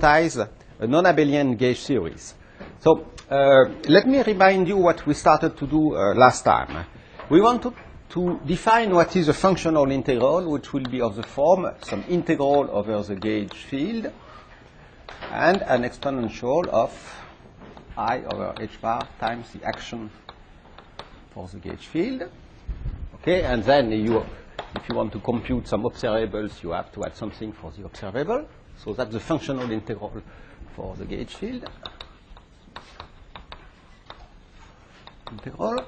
quantize a non-abelian gauge series. So let me remind you what we started to do last time. We wanted to define what is a functional integral, which will be of the form some integral over the gauge field and an exponential of I over h bar times the action for the gauge field. Okay, and then if you want to compute some observables, you have to add something for the observable. So that's the functional integral for the gauge field. Integral.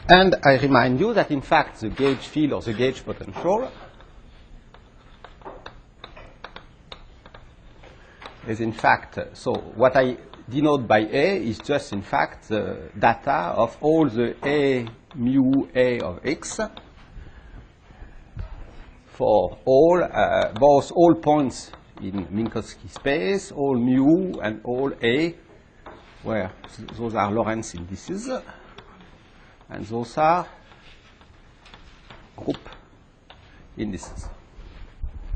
And I remind you that in fact the gauge field or the gauge potential is in fact, so what I denote by A is just in fact the data of all the A mu A of x for all, both all points in Minkowski space, all mu and all A, where those are Lorentz indices, and those are group indices.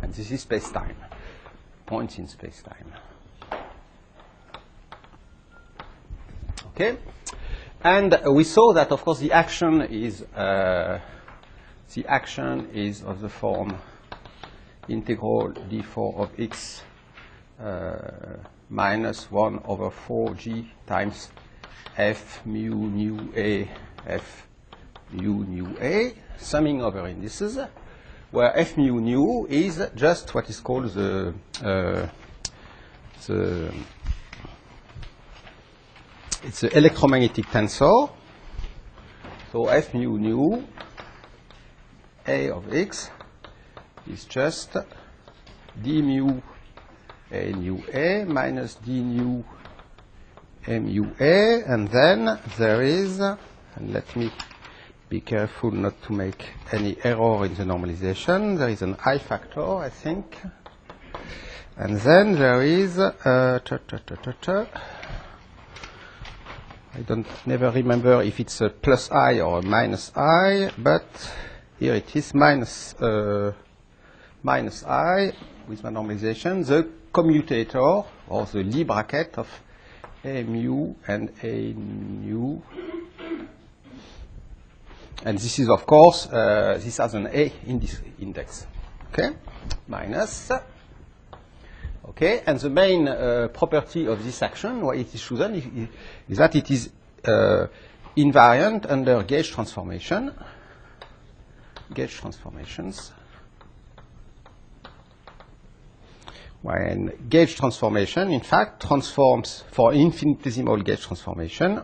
And this is space-time, points in space-time. Okay? And we saw that, of course, the action is of the form integral d4 of x minus 1 over 4g times f mu nu a f mu nu a, summing over indices, where f mu nu is just what is called it's the electromagnetic tensor. So f mu nu a of x is just d mu a nu a minus d nu mu a, and then there is, and let me be careful not to make any error in the normalization, there is an I factor, I think, and then there is I never remember if it's a plus I or a minus I, but here it is minus I with my normalization, the commutator or the Lie bracket of A mu and A nu. And this is, of course, this has an A index. Okay? Minus. Okay, and the main property of this action, why it is chosen, is that it is invariant under gauge transformation. Gauge transformations. When gauge transformation, in fact, transforms for infinitesimal gauge transformation.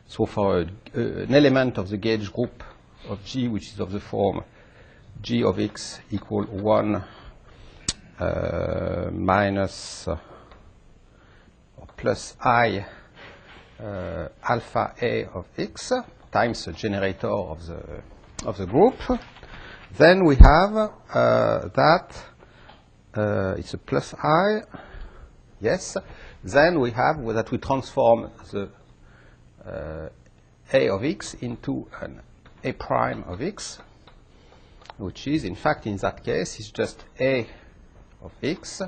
So for an element of the gauge group of G, which is of the form G of x equal 1 minus or plus I alpha A of x times the generator of the group, then we have that it's a plus I, yes. Then we have that we transform the A of x into an A prime of x, which is, in fact, in that case, is just A of x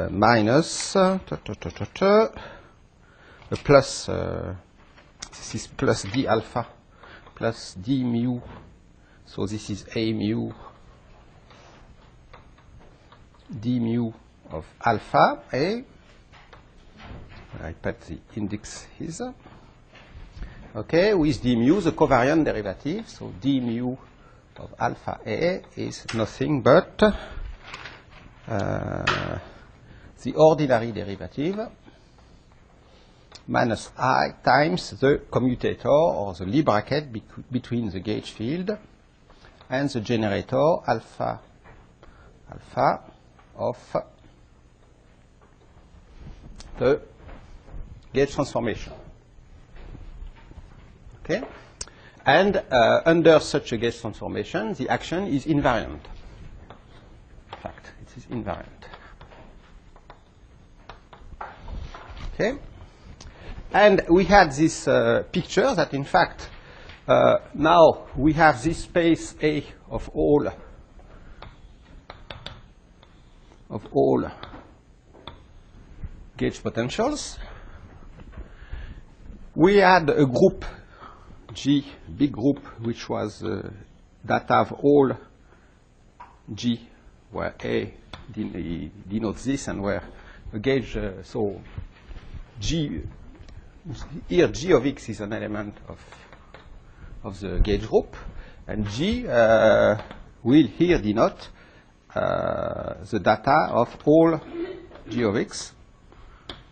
minus the plus, this is plus d alpha plus d mu, so this is A mu d mu of alpha A. I put the index here. Okay, with d mu, the covariant derivative, so d mu of alpha A is nothing but the ordinary derivative minus I times the commutator or the Lie bracket between the gauge field and the generator alpha of the gauge transformation. Okay? And under such a gauge transformation, the action is invariant. In fact, it is invariant. Okay? And we had this picture that, in fact, now we have this space A of all of all gauge potentials. We had a group G, big group, which was that have all G, where A denotes this, and where a gauge, so G, here G of X is an element of the gauge group, and G will here denote the data of all G of X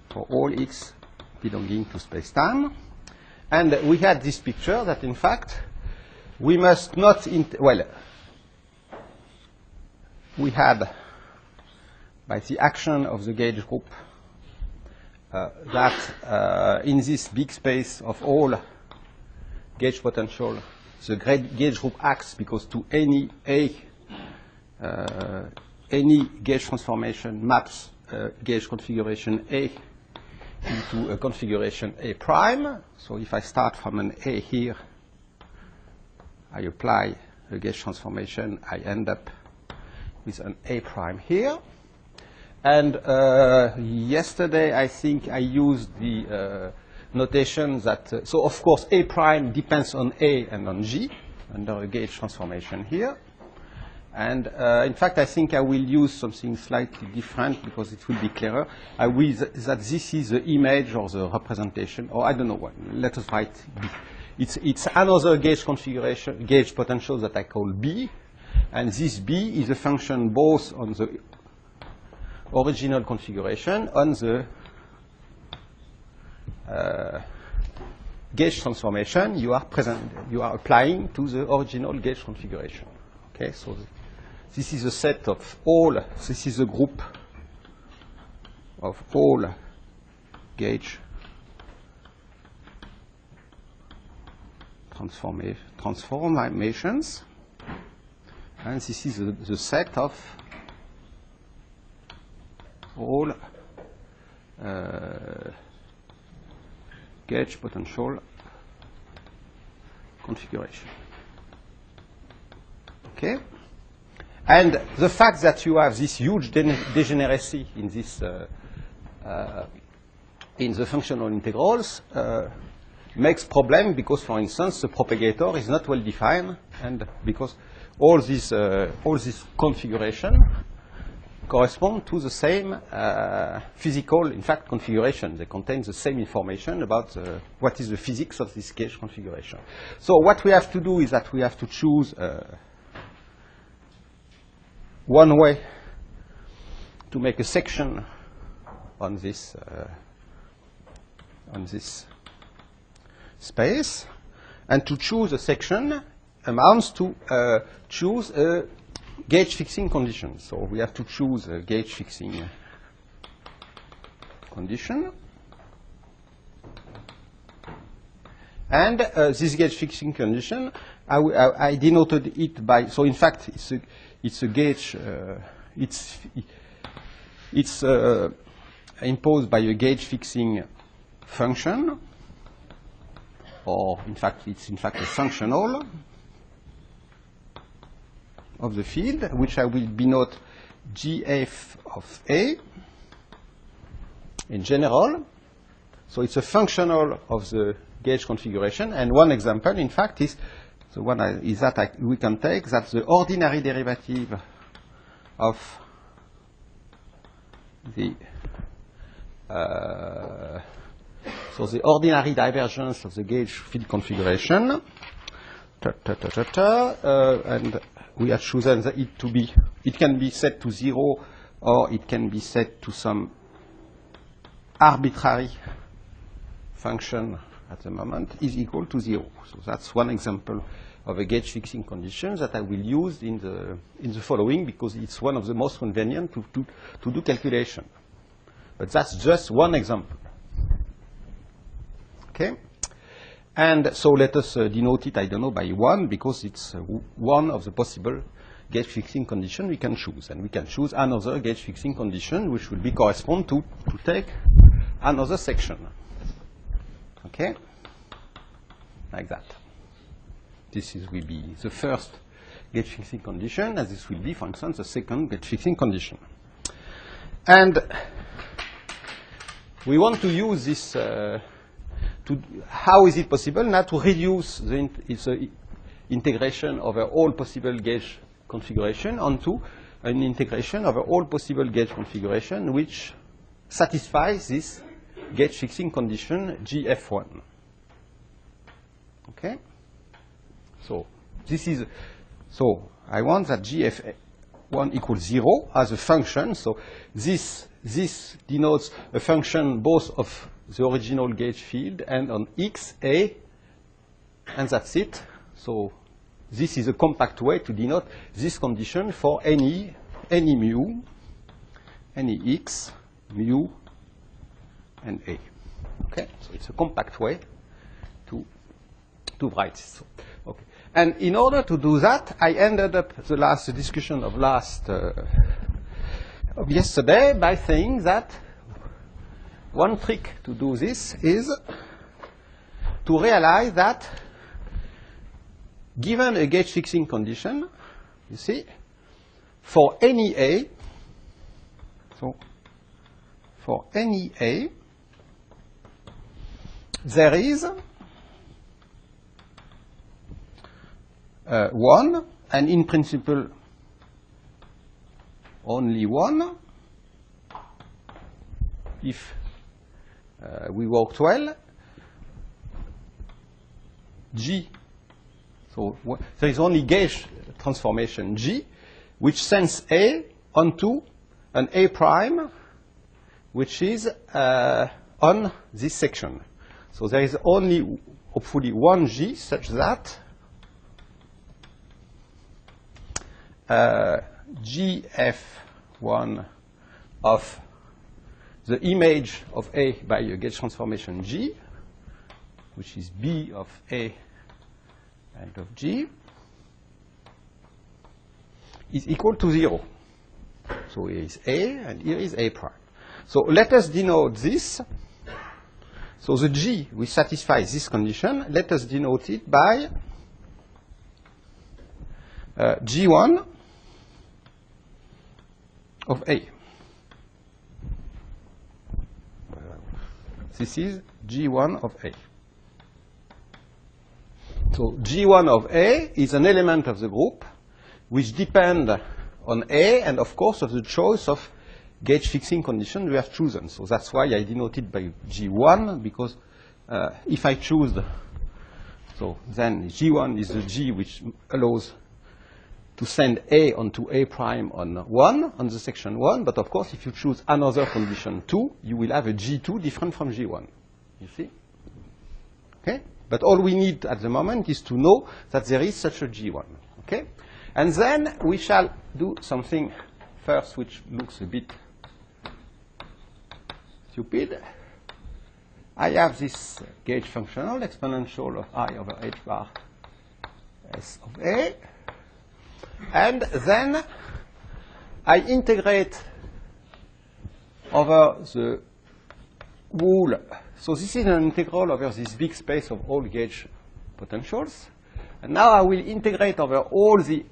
for all X belonging to space-time. And we had this picture that, in fact, we must not, well, we had, by the action of the gauge group, that in this big space of all gauge potential, the gauge group acts because to any gauge transformation maps gauge configuration A into a configuration A prime. So if I start from an A here, I apply a gauge transformation, I end up with an A prime here. And yesterday, I think I used the notation that, so of course, A prime depends on A and on G under a gauge transformation here. And in fact, I think I will use something slightly different because it will be clearer. I will that this is the image or the representation, or I don't know what. Let us write B. It's another gauge configuration, gauge potential that I call B, and this B is a function both on the original configuration on the gauge transformation you are applying to the original gauge configuration. Okay, so this is a set of all. This is a group of all gauge transformations, and this is the set of all gauge potential configuration. Okay? And the fact that you have this huge degeneracy in this in the functional integrals makes problem because, for instance, the propagator is not well defined, and because all this configuration correspond to the same physical, in fact, configuration. They contain the same information about what is the physics of this gauge configuration. So what we have to do is that we have to choose one way to make a section on this space, and to choose a section amounts to choose a gauge fixing condition. So we have to choose a gauge fixing condition, and this gauge fixing condition, I denoted it by. So in fact, it's a gauge. It's imposed by a gauge fixing function, or in fact, it's in fact a functional of the field, which I will denote GF of A in general. So it's a functional of the gauge configuration. And one example, in fact, is the one is that we can take that the ordinary derivative of the so the ordinary divergence of the gauge field configuration, and we have chosen that it to be, it can be set to 0, or it can be set to some arbitrary function at the moment, is equal to 0. So that's one example of a gauge fixing condition that I will use in the following, because it's one of the most convenient to do calculation. But that's just one example. Okay? And so let us denote it, I don't know, by 1, because it's one of the possible gauge fixing condition we can choose. And we can choose another gauge fixing condition, which will be correspond to take another section. Okay? Like that. This will be the first gauge fixing condition, and this will be, for instance, the second gauge fixing condition. And we want to use this, how is it possible now to reduce the integration over all possible gauge configuration onto an integration over all possible gauge configuration which satisfies this gauge fixing condition GF1. Okay? So this is, so I want that GF1 equals 0 as a function. So this denotes a function both of the original gauge field and on X, A, and that's it. So this is a compact way to denote this condition for any mu, any X, mu, and A. Okay? So it's a compact way to write this. Okay. And in order to do that, I ended up the discussion of yesterday by saying that one trick to do this is to realize that given a gauge fixing condition, you see, for any A, so for any A, there is one, and in principle only one, if we worked well, G. So there is only gauge transformation G, which sends A onto an A prime, which is on this section. So there is only, hopefully, one G such that GF1 of the image of A by a gauge transformation G, which is B of A and of G, is equal to 0. So here is A, and here is A prime. So let us denote this. So the G which satisfies this condition, let us denote it by G1 of A. This is G1 of A. So G1 of A is an element of the group which depend on A and, of course, of the choice of gauge fixing condition we have chosen. So that's why I denoted by G1, because if I choose, so then G1 is the G which allows to send A onto A prime on 1, on the section 1, but of course if you choose another condition 2, you will have a G2 different from G1. You see? Okay? But all we need at the moment is to know that there is such a G1. Okay? And then we shall do something first which looks a bit stupid. I have this gauge functional exponential of I over h bar S of A. And then I integrate over the whole. So this is an integral over this big space of all gauge potentials. And now I will integrate over all the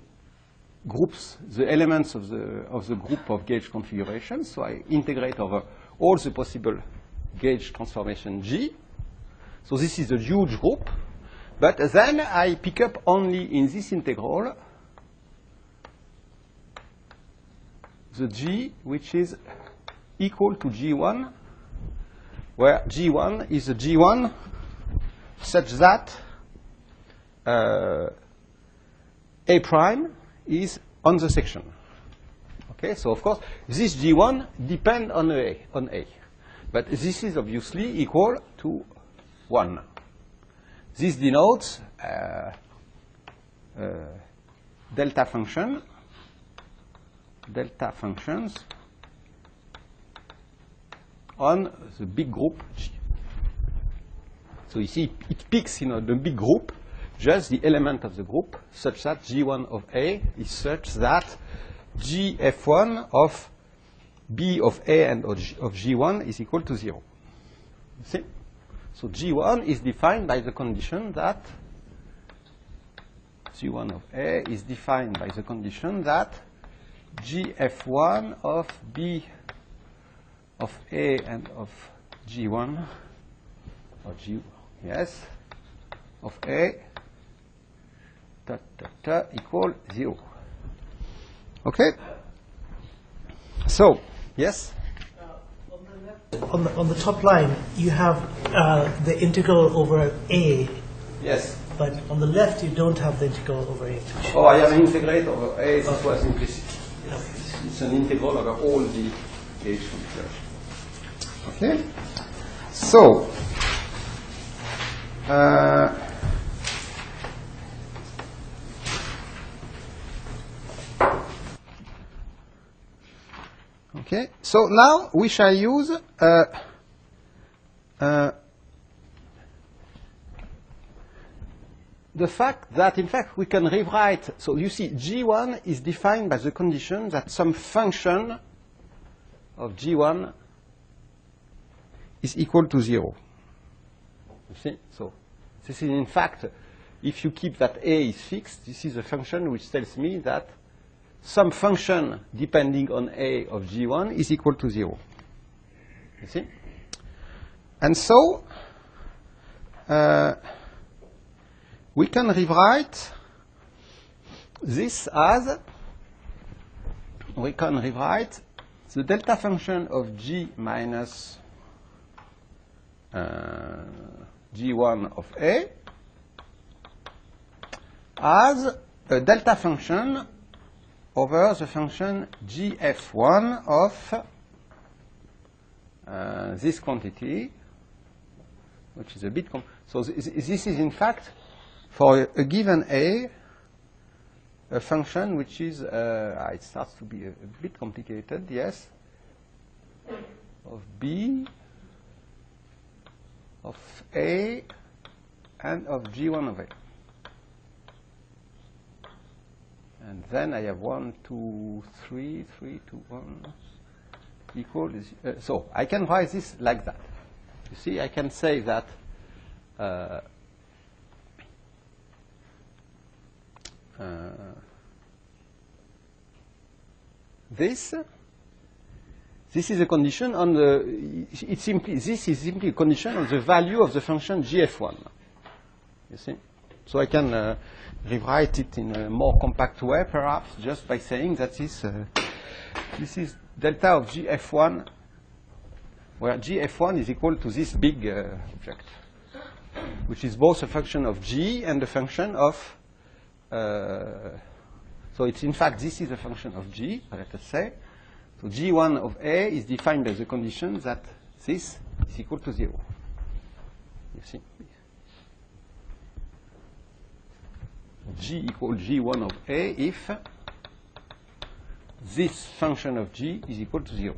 groups, the elements of the group of gauge configurations. So I integrate over all the possible gauge transformation G. So this is a huge group. But then I pick up only in this integral the G which is equal to G1, where G1 is a G1 such that A prime is on the section. Okay, so of course this G1 depends on A, but this is obviously equal to 1. This denotes delta functions on the big group G. So you see it picks the big group just the element of the group such that G1 of A is such that GF1 of B of A and of G1 is equal to 0. You see? So G1 is defined by the condition that G1 of A is defined by the condition that GF1 of B of A and of G1, or G, yes, of A, equal 0. Okay? So, yes? On the top line, you have the integral over A. Yes. But on the left, you don't have the integral over A. Oh, I have an integrate over A. This was implicit. It's an integral over all the gauge functions. Okay? So, okay, so now we shall use the fact that, in fact, we can rewrite. So you see, G1 is defined by the condition that some function of G1 is equal to 0. You see? So this is, in fact, if you keep that A is fixed, this is a function which tells me that some function depending on A of G1 is equal to 0. You see? And so we can rewrite this as, we can rewrite the delta function of G minus G1 of A as a delta function over the function gf1 of this quantity, which is a bit so this is in fact for a given A a function which is it starts to be a bit complicated, yes, of B of A and of G1 of A. And then I have 1, 2, 3, 3, 2, 1 equal. So I can write this like that. You see, I can say that this is a condition on the. It's simply this is simply a condition on the value of the function gf1. You see, so I can rewrite it in a more compact way, perhaps, just by saying that this is delta of gf1, where gf1 is equal to this big object, which is both a function of g and a function of. So it's in fact this is a function of g. Let us say. So g1 of A is defined by the condition that this is equal to 0. You see? G equal g1 of A if this function of g is equal to 0.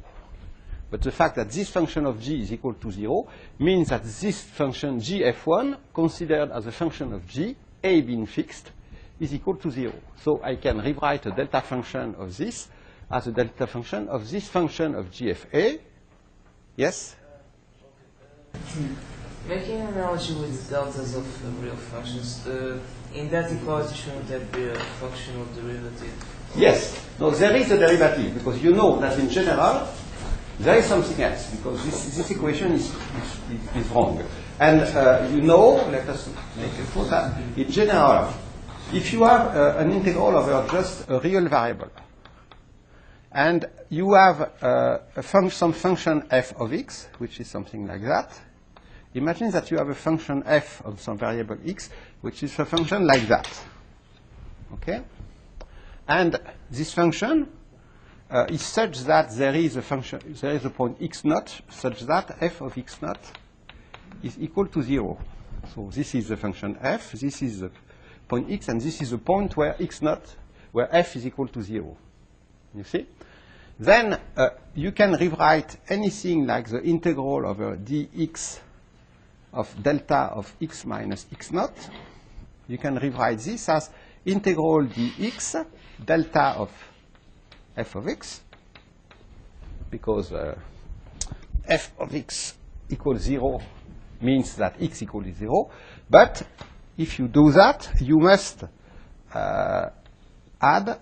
But the fact that this function of g is equal to 0 means that this function gf1, considered as a function of g, A being fixed, is equal to 0. So I can rewrite a delta function of this as a delta function of this function of gfa. Yes? Making an analogy with deltas of real functions, in that equality shouldn't that be a functional derivative? Yes. No, there is a derivative, because you know that in general there is something else, because this equation is wrong. And you know, let us make a thought that in general, if you have an integral over just a real variable, and you have some function f of x, which is something like that, imagine that you have a function f of some variable x, which is a function like that. Okay? And this function is such that there is a function, there is a point x naught, such that f of x naught is equal to 0. So this is the function f, this is the point x, and this is the point where x naught, where f is equal to 0. You see? Then you can rewrite anything like the integral over dx of delta of x minus x naught. You can rewrite this as integral dx delta of f of x, because f of x equals 0 means that x equals 0. But if you do that, you must add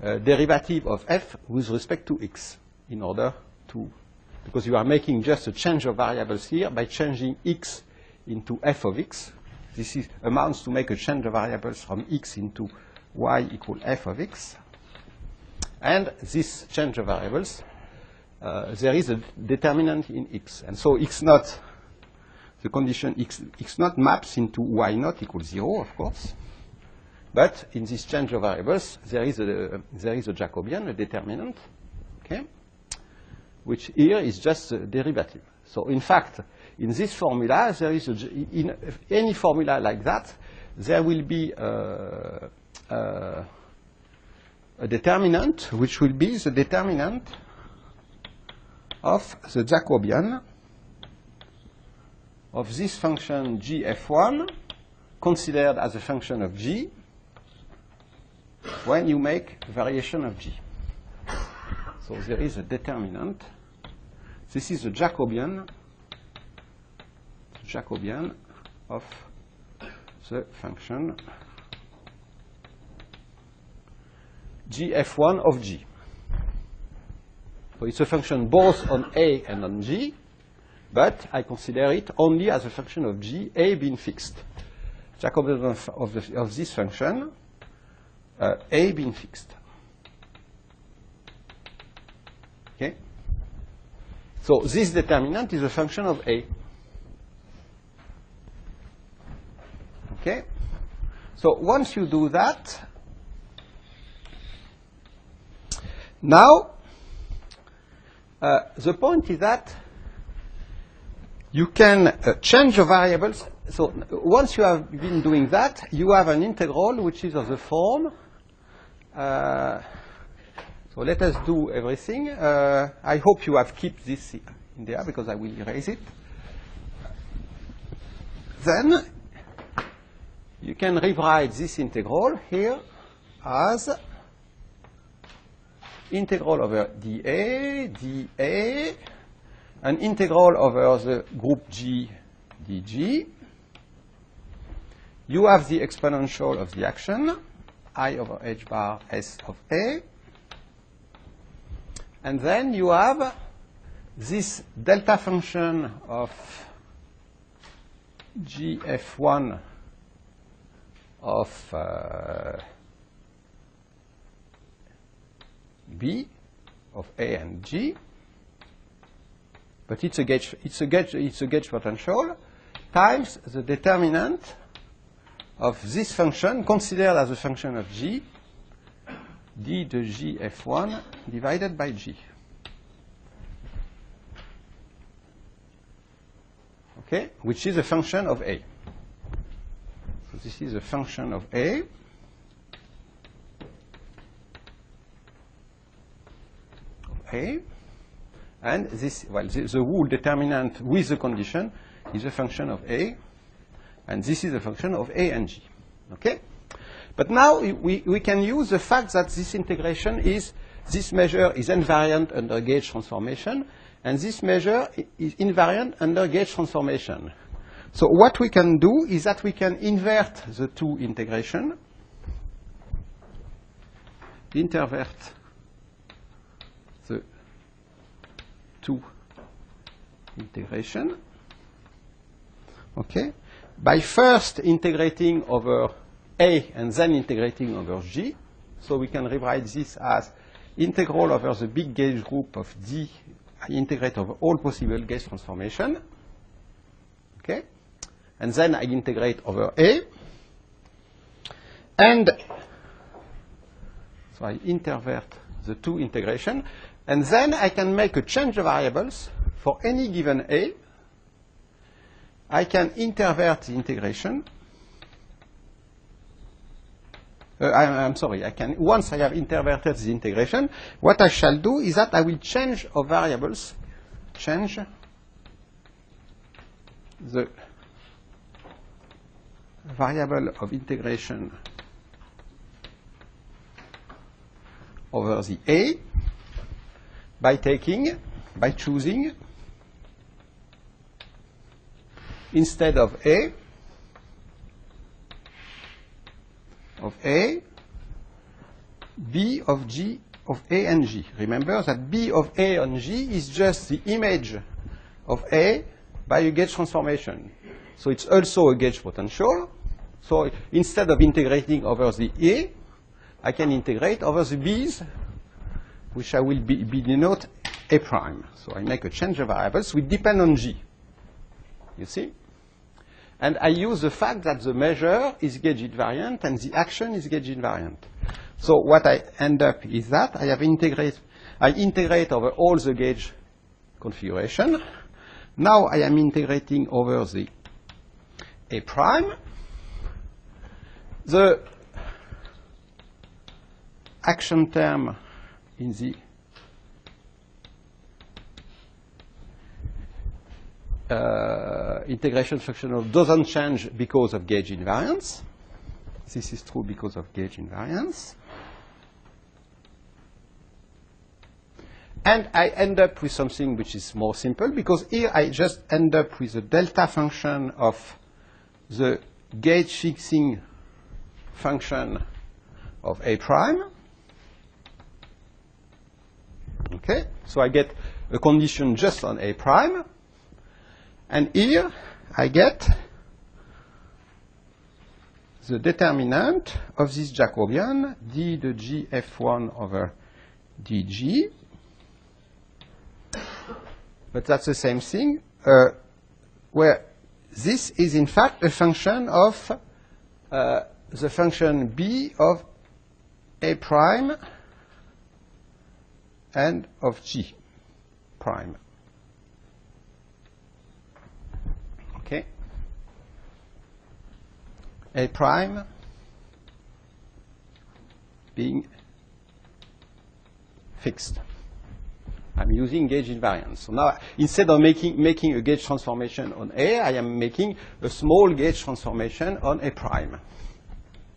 derivative of f with respect to x in order to, because you are making just a change of variables here by changing x into f of x. This amounts to make a change of variables from x into y equal f of x. And this change of variables, there is a determinant in x. And so x naught, the condition x naught maps into y naught equals 0, of course. But in this change of variables, there is a Jacobian, a determinant, okay, which here is just a derivative. So in fact, in this formula, there is in any formula like that, there will be a determinant which will be the determinant of the Jacobian of this function gf1 considered as a function of g when you make variation of g. So there is a determinant. This is the Jacobian of the function gf1 of g. So it's a function both on a and on g, but I consider it only as a function of g, a being fixed. Jacobian of this function, a being fixed. Okay? So this determinant is a function of a. Okay? So once you do that, now the point is that you can change the variables. So once you have been doing that, you have an integral which is of the form. So let us do everything. I hope you have kept this in there because I will erase it. Then you can rewrite this integral here as integral over dA, an integral over the group G dg. You have the exponential of the action, I over h bar s of A. And then you have this delta function of gf1 of B of A and G, but it's a gauge potential times the determinant of this function considered as a function of G, d de G f1 divided by G. Okay, which is a function of A. So this is a function of A. And this, well, the whole determinant with the condition is a function of A, and this is a function of A and G. Okay? But now we can use the fact that this integration is, this measure is invariant under gauge transformation, and this measure is invariant under gauge transformation. So what we can do is that we can invert the two integration, intervert the two integration, okay, by first integrating over A and then integrating over G. So we can rewrite this as integral over the big gauge group of D. I integrate over all possible gauge transformation, okay, and then I integrate over A, and so I intervert the two integration, and then I can make a change of variables for any given A. I can intervert the integration. I'm sorry, I can, once I have interverted the integration, what I shall do is that I will change of variables, change the variable of integration over the A by choosing instead of A, B of G of A and G. Remember that B of A and G is just the image of A by a gauge transformation. So it's also a gauge potential. So instead of integrating over the A, I can integrate over the B's, which I will denote A prime. So I make a change of variables which depend on G. You see? And I use the fact that the measure is gauge invariant and the action is gauge invariant. So what I end up is that I integrate over all the gauge configuration. Now I am integrating over the A prime. The action term in the integration functional doesn't change because of gauge invariance. This is true because of gauge invariance. And I end up with something which is more simple, because here I just end up with a delta function of the gauge fixing function of A prime. Okay, so I get a condition just on A prime. And here I get the determinant of this Jacobian, d de G F1 over dg. But that's the same thing, where this is in fact a function of the function B of A prime and of G prime. Okay? A prime being fixed. I'm using gauge invariance. So now, instead of making a gauge transformation on A, I am making a small gauge transformation on A prime.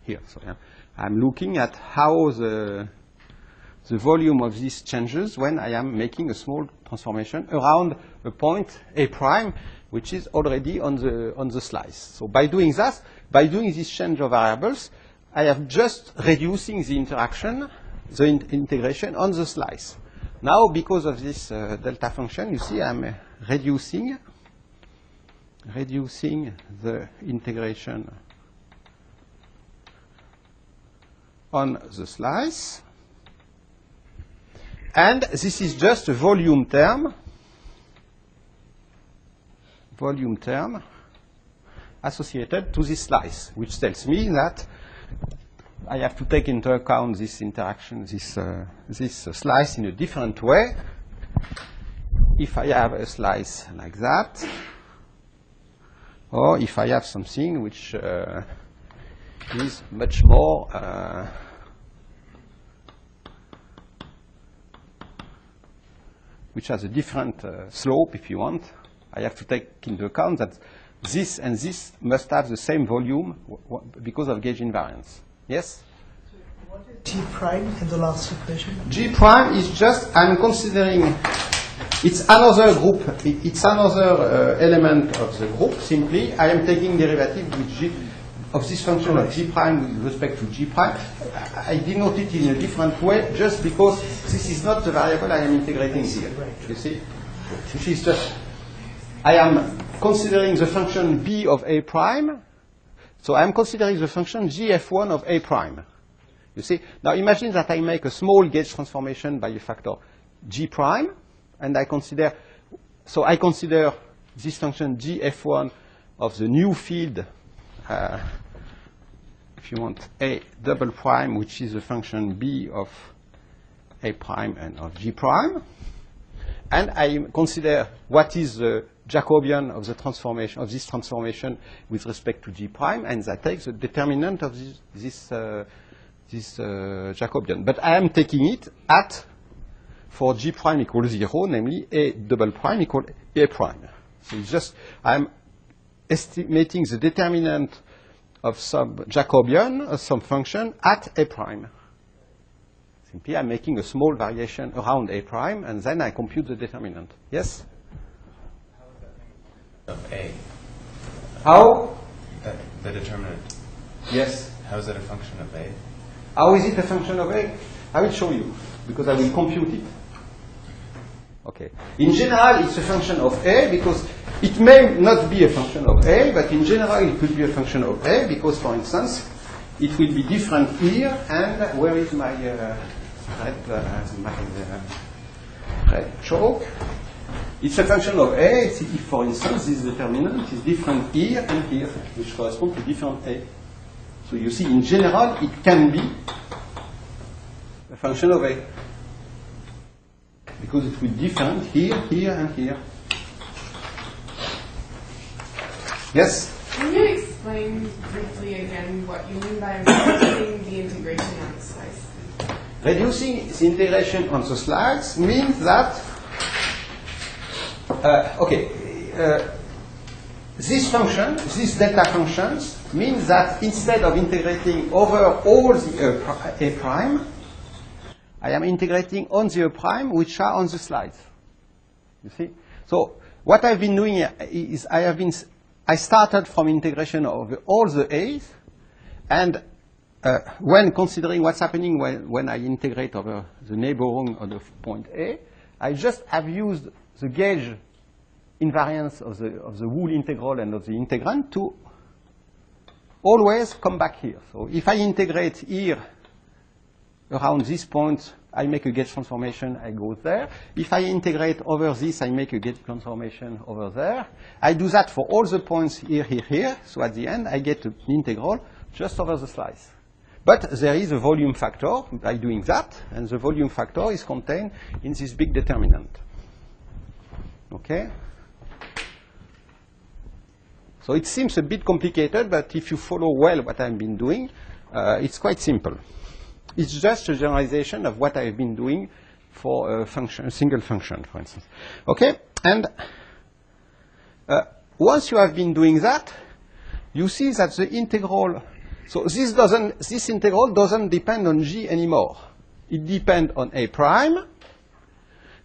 Here, so yeah, I'm looking at how the volume of these changes when I am making a small transformation around a point A prime, which is already on the slice. So by doing that, by doing this change of variables, I am just reducing the interaction, the integration on the slice. Now, because of this delta function, you see I'm reducing the integration on the slice. And this is just a volume term associated to this slice, which tells me that I have to take into account this interaction, this slice in a different way. If I have a slice like that, or if I have something which is much more which has a different slope, if you want, I have to take into account that this and this must have the same volume because of gauge invariance. Yes? What is G prime in the last equation? G prime is just, I'm considering, it's another group, it's another element of the group. Simply, I am taking derivative with G of this function of G prime with respect to G prime. I denote it in a different way just because this is not the variable I am integrating here. You see? Which is just, I am considering the function B of A prime. So I'm considering the function gf1 of A prime. You see? Now imagine that I make a small gauge transformation by a factor G prime, and I consider this function gf1 of the new field, if you want, A double prime, which is the function B of A prime and of G prime. And I consider what is the Jacobian of the transformation, of this transformation with respect to G prime, and that takes the determinant of this Jacobian. But I am taking it at, for G prime equals 0, namely A double prime equals A prime. So it's just, I'm estimating the determinant of some Jacobian, of some function, at A prime. Simply, I'm making a small variation around A prime, and then I compute the determinant. Yes? Of A. How? The determinant. Yes. How is that a function of A? How is it a function of A? I will show you, because I will compute it. Okay. In general, it's a function of A, because it may not be a function of A, but in general, it could be a function of A, because, for instance, it will be different here, and where is my red chalk? It's a function of A. If, for instance, this determinant is different here and here, which correspond to different A. So you see, in general, it can be a function of A, because it will be different here, here, and here. Yes? Can you explain briefly again what you mean by reducing the integration on the slice? Reducing the integration on the slides means that, this function, these delta functions, means that instead of integrating over all the A prime, I am integrating on the A prime which are on the slides. You see? So what I've been doing is I started from integration of all the A's, and when considering what's happening when I integrate over the neighboring of the point A, I just have used the gauge invariance of the whole integral and of the integrand to always come back here. So if I integrate here around this point, I make a gauge transformation, I go there. If I integrate over this, I make a gauge transformation over there. I do that for all the points here, here, here. So at the end, I get an integral just over the slice. But there is a volume factor by doing that, and the volume factor is contained in this big determinant. Okay? So it seems a bit complicated, but if you follow well what I've been doing, it's quite simple. It's just a generalization of what I've been doing for a function, a single function, for instance. Okay? And once you have been doing that, you see that the integral, so this integral doesn't depend on G anymore. It depends on A prime.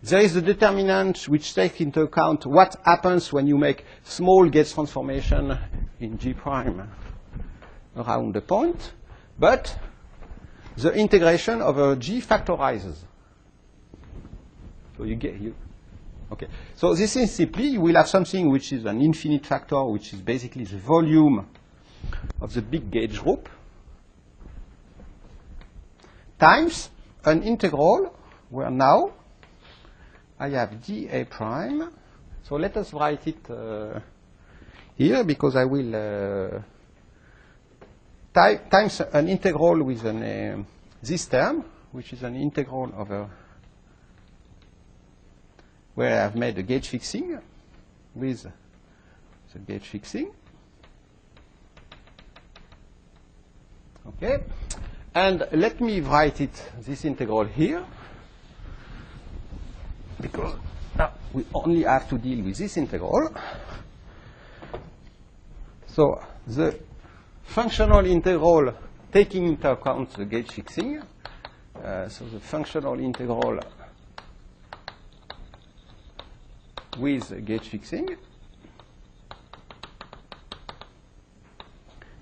There is a determinant which takes into account what happens when you make small gauge transformation in G prime around the point. But the integration over G factorizes. So you get you. Okay. So this is simply, you will have something which is an infinite factor, which is basically the volume of the big gauge group, times an integral where now I have dA prime. So let us write it here, because I will times an integral with this term, which is an integral over where I have made a gauge fixing with the gauge fixing. Okay, and let me write it, this integral here, because we only have to deal with this integral. So the functional integral taking into account the gauge fixing, so the functional integral with gauge fixing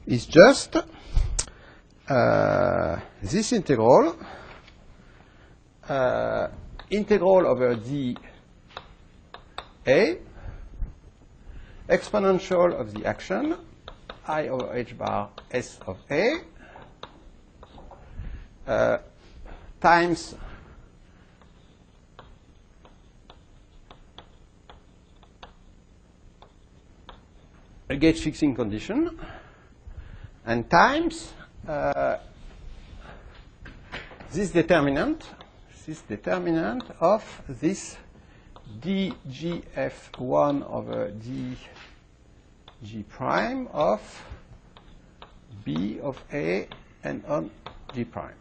is just this integral, integral over dA, exponential of the action, I over h bar s of A, times a gauge fixing condition, and times this determinant of this dgf1 over dg prime of b of A and on g prime.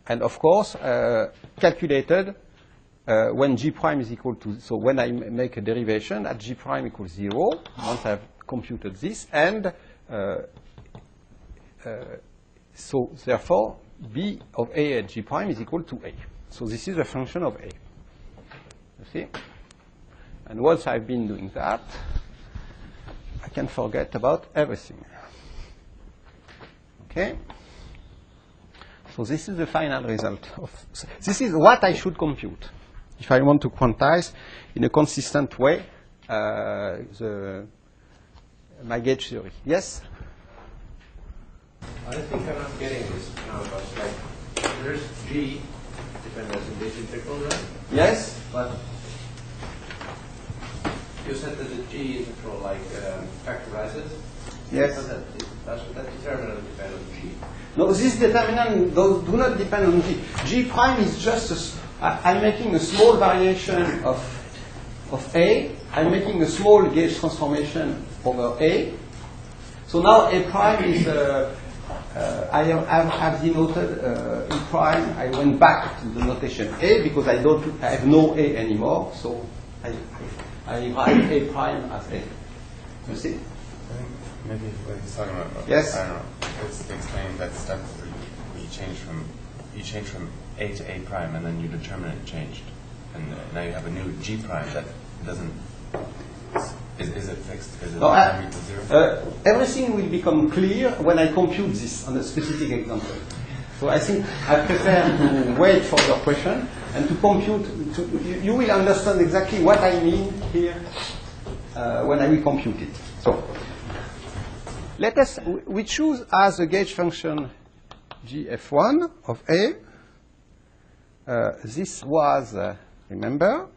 And of course, calculated when g prime is equal to, so when I make a derivation at g prime equals 0, once I've computed this, and so therefore b of A at g prime is equal to A. So this is a function of A. You see? And once I've been doing that, I can forget about everything. Okay? So this is the final result. This is what I should compute if I want to quantize in a consistent way my gauge theory. Yes? I think I'm not getting this now, but like, there's G dependence in this integral, right? Yes? But you said that the G integral like factorizes. Yes. But that determinant depend on G. No, this determinant those do not depend on G. G prime is just I'm making a small variation of A. I'm making a small gauge transformation over A. So now A prime is, I have denoted E prime. I went back to the notation A because I have no A anymore. So I write A prime as A. You see? I think maybe what he's talking about. Yes. I don't know. It's explaining that step where you change from A to A prime, and then your determinant changed, and now you have a new G prime that doesn't. Is it fixed? Is it No, prime equals 0? everything will become clear when I compute this on a specific example. So I think I prefer to wait for your question and to compute. You will understand exactly what I mean here when I will compute it. So we choose as a gauge function GF1 of A. This was, remember,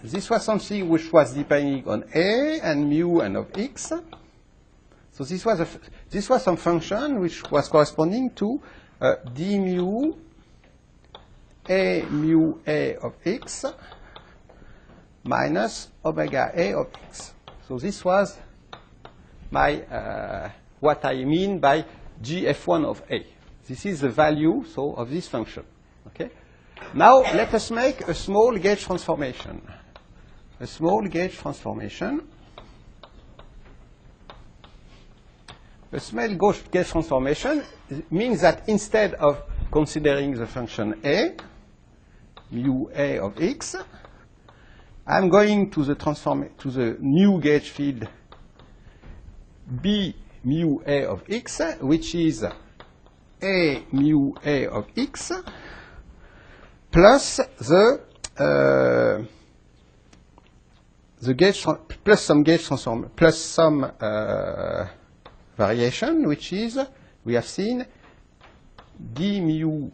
this was something which was depending on A and mu and of X. So this was some function which was corresponding to d mu A of X minus omega A of X. So this was my what I mean by GF1 of A. This is the value of this function. Okay. Now let us make a small gauge transformation. A small gauge transformation. A small gauge transformation means that instead of considering the function A, mu A of X, I'm going to the new gauge field B mu A of X, which is A mu A of X plus the gauge plus some gauge transform plus some variation, which is, we have seen, d mu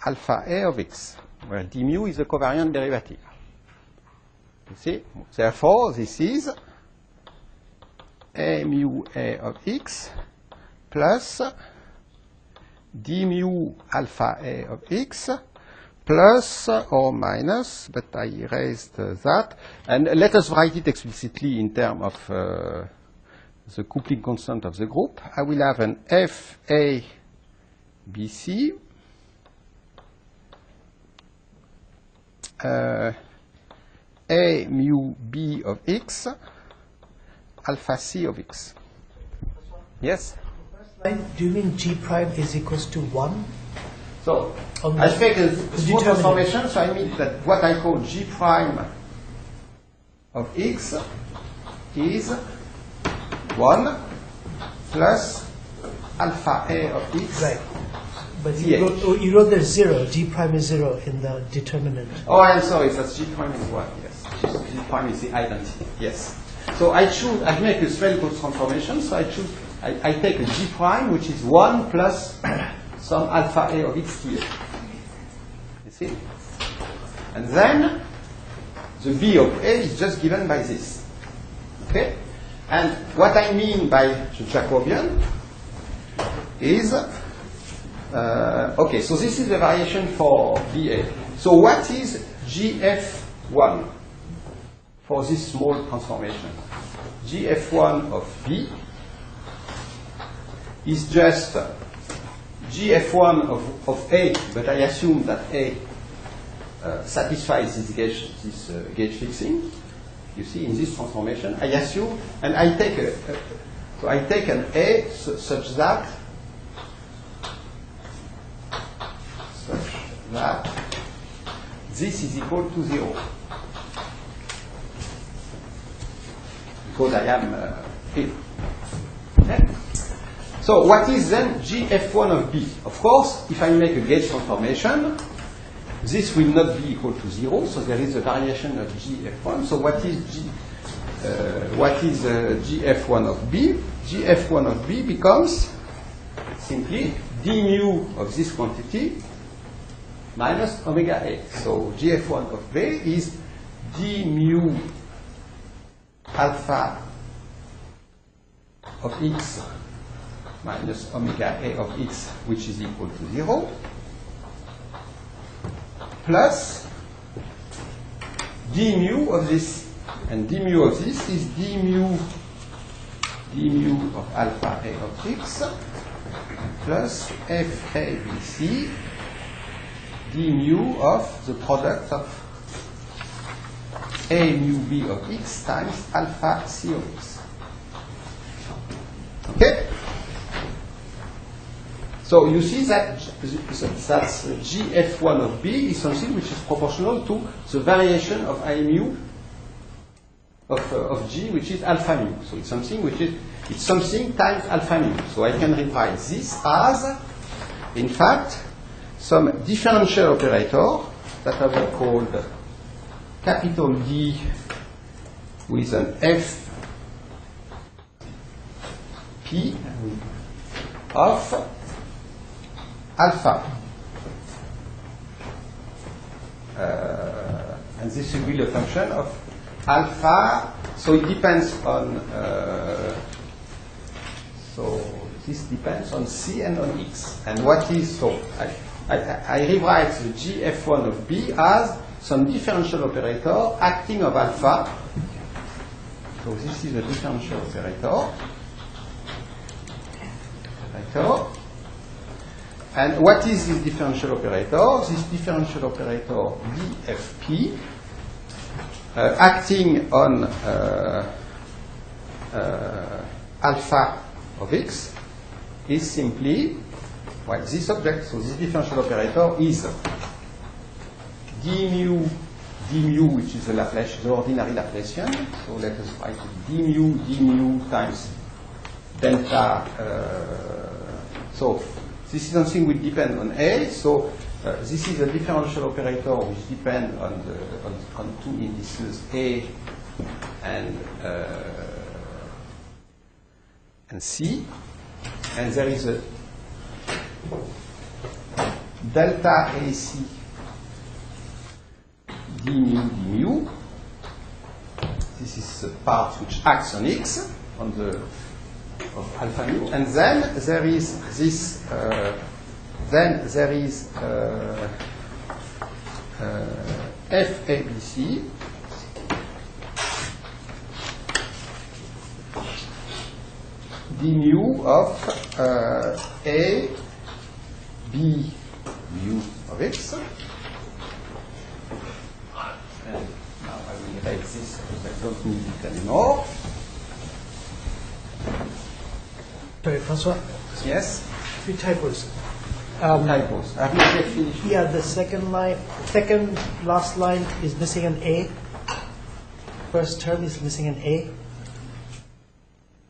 alpha A of X, where d mu is the covariant derivative. You see? Therefore, this is A mu A of X plus d mu alpha A of X plus or minus, but I erased that. And let us write it explicitly in terms of the coupling constant of the group. I will have an FA BC A mu B of X alpha C of X. Yes? Do you mean G prime is equals to 1? So On I the take a small determinant. transformation, so I mean that what I call G prime of X is 1 plus alpha A of X. Right. But CH. you wrote there 0. G prime is 0 in the determinant. Oh, I'm sorry, that's G prime is 1, yes. G prime is the identity, yes. So I make a spherical transformation, so I take a G prime, which is 1 plus some alpha A of X here. You see? And then the B of A is just given by this. Okay? And what I mean by the Jacobian is, okay, so this is the variation for BA. So what is GF1 for this small transformation? GF1 of B is just GF1 of A, but I assume that A satisfies this gauge fixing. You see, in this transformation, I assume, and I take I take an A such that this is equal to 0. Because I am here. Okay? So what is then GF1 of B? Of course, if I make a gauge transformation, this will not be equal to 0, so there is a variation of GF1. So what is GF1 of B? GF1 of B becomes simply d mu of this quantity minus omega A. So GF1 of B is d mu alpha of x minus omega A of x, which is equal to 0, plus d mu of this. And d mu of this is d mu of alpha A of x plus f A B C d mu of the product of A mu B of x times alpha C of x. Okay? So you see that that's GF1 of B is something which is proportional to the variation of I mu of G, which is alpha mu. So it's something which is something times alpha mu. So I can rewrite this as, in fact, some differential operator that I will call capital D with an F P of alpha. And this will be a function of alpha, so it depends on, so this depends on C and on X. And what is, so I rewrite the GF1 of B as some differential operator acting of alpha. So this is a differential operator. And what is this differential operator? This differential operator DFP acting on alpha of x is simply, well, this object, so this differential operator is d mu, which is the Laplace, the ordinary Laplacian. So let us write d mu times delta. So this is something which depends on A. So this is a differential operator which depends on two indices A and C, and there is a delta AC d mu. This is the part which acts on X, on the of alpha mu, and then there is this. FABC d mu of A B mu of x. And now I will write this because I don't need it anymore. Sorry, Francois. Yes? Three typos. Typos. Have you yet finished? Yeah, the second last line is missing an A. First term is missing an A.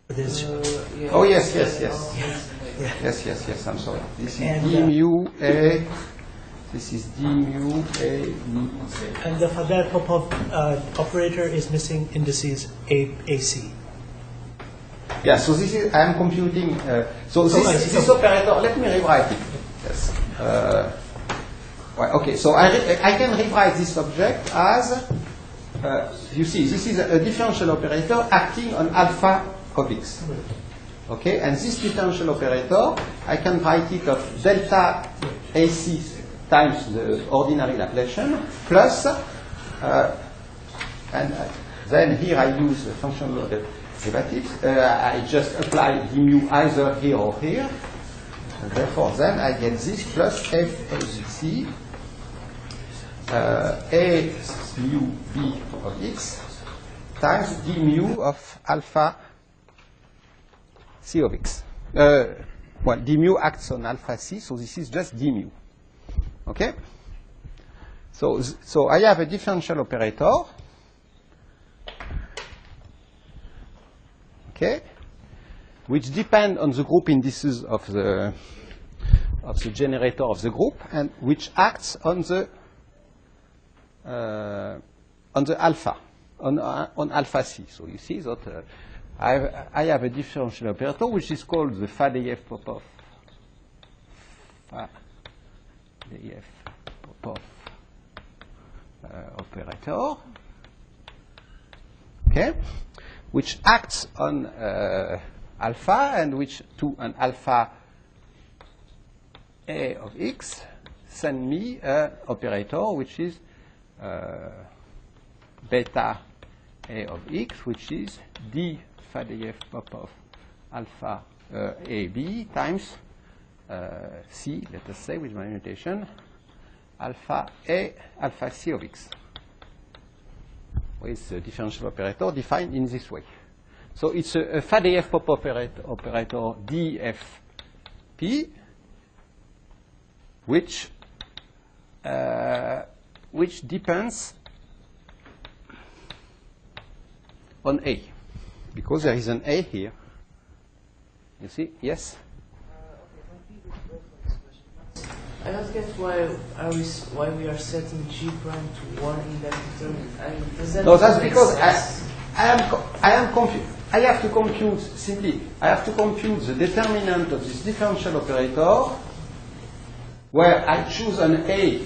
There's Oh, yes. I'm sorry. This is And, d mu A. This is d mu A mu. and the Faddeev-Popov operator is missing indices AC. Yeah, so this is, I'm computing, so this operator, let me rewrite it. Yes. Well, okay, so I can rewrite this object as, you see, this is a differential operator acting on alpha of x. Okay, and this differential operator, I can write it of delta AC times the ordinary Laplacian plus, and then here I use the functional derivatives. I just apply d mu either here or here. And therefore, then I get this plus FABC A mu B of x times d mu of alpha C of x. Well, d mu acts on alpha C, so this is just d mu. Okay? So I have a differential operator. Okay? which depend on the group indices of the generator of the group, and which acts on the alpha, on alpha C. So you see that I have a differential operator which is called the Faddeev Popov operator, okay, which acts on alpha, and which to an alpha A of x send me an operator which is beta A of x, which is d Faddeev Popov alpha AB times C, let us say with my notation, alpha A alpha C of x, with the differential operator defined in this way. So it's a Faddeev Popov operator DFP, which depends on A, because there is an A here. You see? Yes? I don't get why we are setting G prime to 1 in that determinant. I mean, does that No, that's make because sense? I am confused. I have to compute simply. I have to compute the determinant of this differential operator, where I choose an A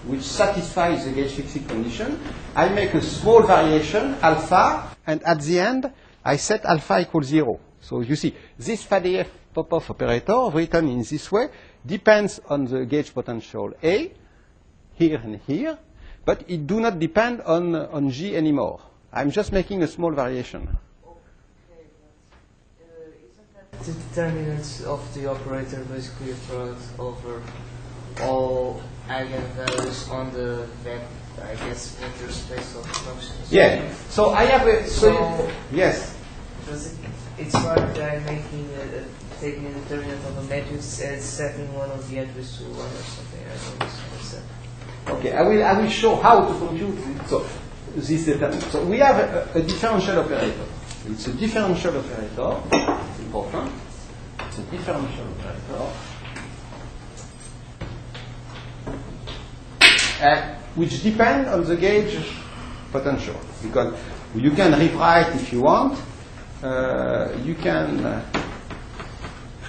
which satisfies the gauge fixing condition. I make a small variation, alpha, and at the end I set alpha equals 0. So you see, this Faddeev Popov operator, written in this way, depends on the gauge potential A, here and here, but it do not depend on G anymore. I'm just making a small variation. Okay, but isn't that the determinant of the operator basically a product over all eigenvalues on the I guess vector space of functions? Yeah. So I have a yes. Does it's like I'm making taking a determinant of a matrix and setting one of the entries to 1 or something. I don't understand. Okay, I will show how to compute it. So this determinant. So we have a differential operator. It's a differential operator. It's important. It's a differential operator. Which depend on the gauge potential, because you can rewrite, if you want, you can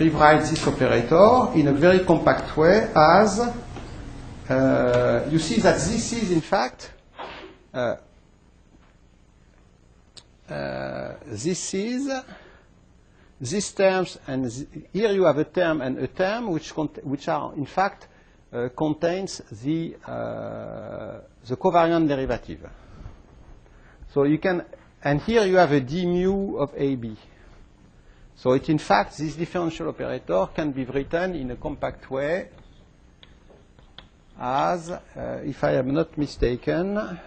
rewrite this operator in a very compact way as you see that this is in fact these terms, and here you have a term and a term which are in fact contains the covariant derivative. So you can, and here you have a d mu of AB. So it, in fact, this differential operator can be written in a compact way as, if I am not mistaken,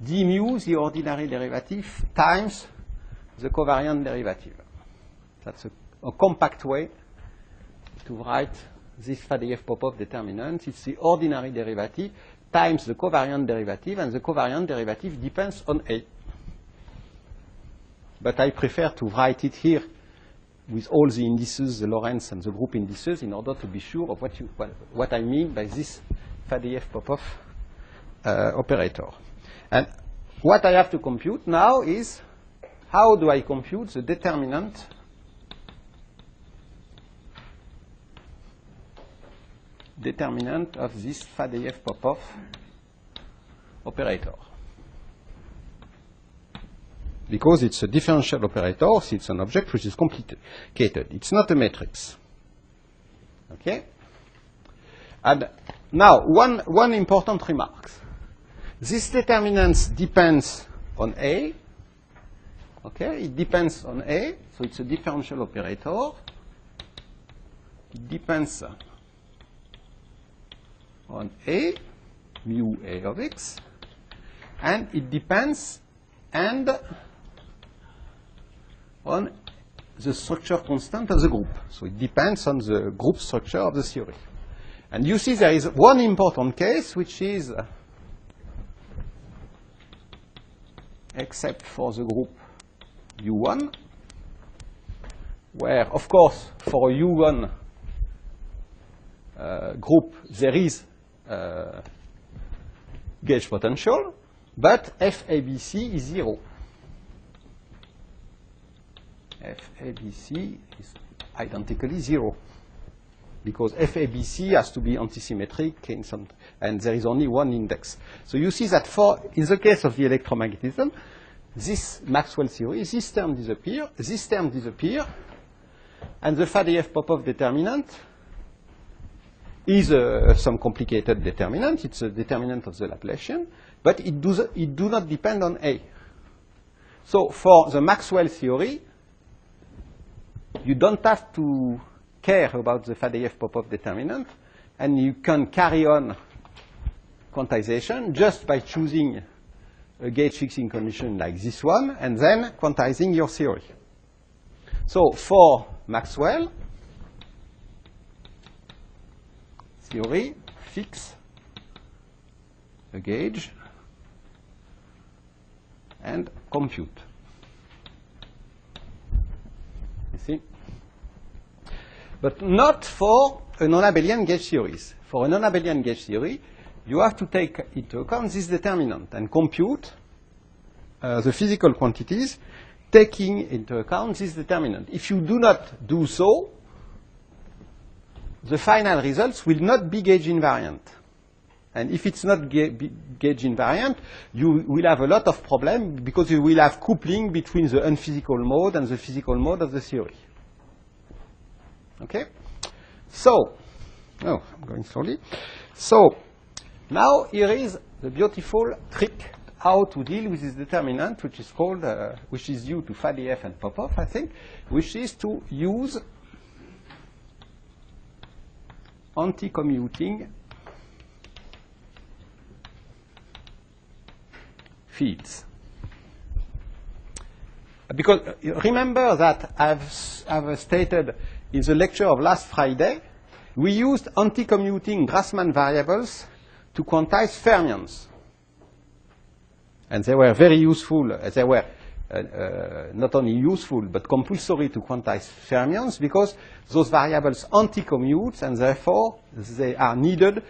d mu, the ordinary derivative, times the covariant derivative. That's a compact way to write this Faddeev Popov determinant. It's the ordinary derivative times the covariant derivative, and the covariant derivative depends on A. But I prefer to write it here with all the indices, the Lorentz and the group indices, in order to be sure of what I mean by this Faddeev Popov operator. And what I have to compute now is, how do I compute the determinant of this Faddeev Popov operator? Because it's a differential operator, so it's an object which is complicated. It's not a matrix. Okay? And now, one important remark. This determinant depends on A. Okay? It depends on A, so it's a differential operator. It depends on A, mu A of x, and it depends on the structure constant of the group. So it depends on the group structure of the theory. And you see there is one important case, which is except for the group U1, where, of course, for a U1 group, there is gauge potential, but FABC is 0. FABC is identically 0, because FABC has to be antisymmetric, and there is only one index. So you see that in the case of the electromagnetism, this Maxwell theory, this term disappears, and the Faddeev Popov determinant is some complicated determinant. It's a determinant of the Laplacian, but it do not depend on A. So for the Maxwell theory, you don't have to care about the Faddeev Popov determinant, and you can carry on quantization just by choosing a gauge fixing condition like this one, and then quantizing your theory. So for Maxwell theory, fix a gauge and compute. You see? But not for a non-abelian gauge theories. For a non-abelian gauge theory, you have to take into account this determinant and compute the physical quantities taking into account this determinant. If you do not do so, the final results will not be gauge invariant. And if it's not gauge invariant, you will have a lot of problems because you will have coupling between the unphysical mode and the physical mode of the theory. Okay? So, I'm going slowly. So, now here is the beautiful trick how to deal with this determinant, which is called, which is due to Faddeev and Popov, I think, which is to use anti-commuting fields. Because remember that I've stated in the lecture of last Friday, we used anti-commuting Grassmann variables to quantize fermions. And they were very useful. They were not only useful, but compulsory to quantize fermions because those variables anti-commute, and therefore they are needed